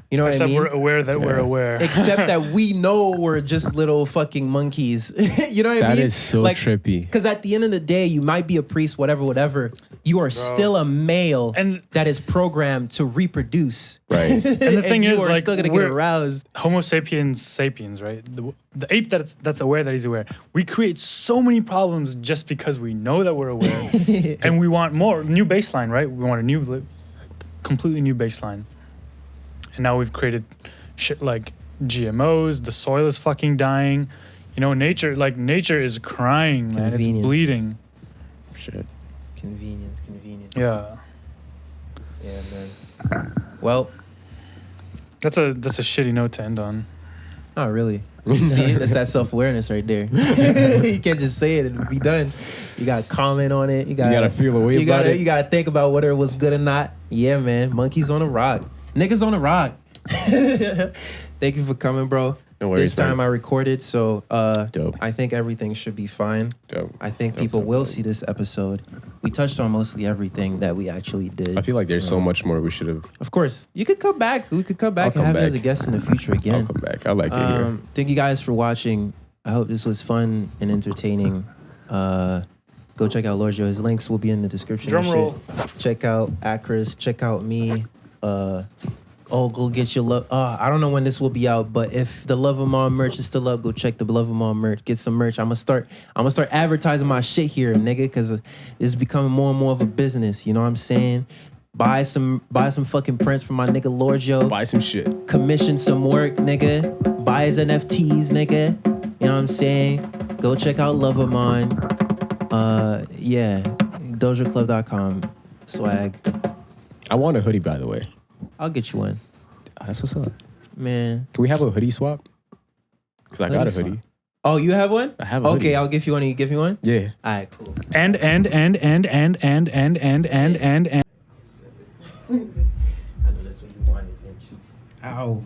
You know what I mean? Except we're aware that we're aware. Except that we know we're just little fucking monkeys. You know what I mean? That is so trippy. Because at the end of the day, you might be a priest, whatever. You are still a male that is programmed to reproduce. Right. And the thing you is, are like, still gonna get aroused. Homo sapiens, right? The ape that's aware that he's aware. We create so many problems just because we know that we're aware, and we want more new baseline, right? We want a completely new baseline. And now we've created shit like GMOs. The soil is fucking dying. You know, nature is crying, man. It's bleeding. Shit. Convenience. Yeah. Yeah, man. Well, that's a shitty note to end on. Not really. You see, that's that self-awareness right there. You can't just say it and be done. You gotta comment on it. You gotta feel a way about it. You gotta think about whether it was good or not. Yeah, man. Monkeys on a rock. Niggas on a rock. Thank you for coming, bro. No worries. This time I recorded, so dope. I think everything should be fine. Dope. I think people will see this episode. We touched on mostly everything that we actually did. I feel like there's so much more we should have. Of course, you could come back. We could come back and have you as a guest in the future again. I'll come back. I like it here. Thank you guys for watching. I hope this was fun and entertaining. Go check out Lorgio. His links will be in the description. Drum roll. Check out AAKRIST. Check out me. Go get your love. I don't know when this will be out, but if the Love 'Em All merch is still up, go check the Love 'Em All merch. Get some merch. I'm gonna start advertising my shit here, nigga, because it's becoming more and more of a business. You know what I'm saying? Buy some fucking prints from my nigga Lorgio. Buy some shit. Commission some work, nigga. Buy his NFTs, nigga. You know what I'm saying? Go check out Love 'Em On. Yeah, DOJOclub.com. Swag. I want a hoodie, by the way. I'll get you one. That's what's up. Man. Can we have a hoodie swap? Because I got a hoodie. Oh, you have one? I have a hoodie. Okay, I'll give you one. You give me one? Yeah. All right, cool. And. I know that's what you wanted, bitch. Ow.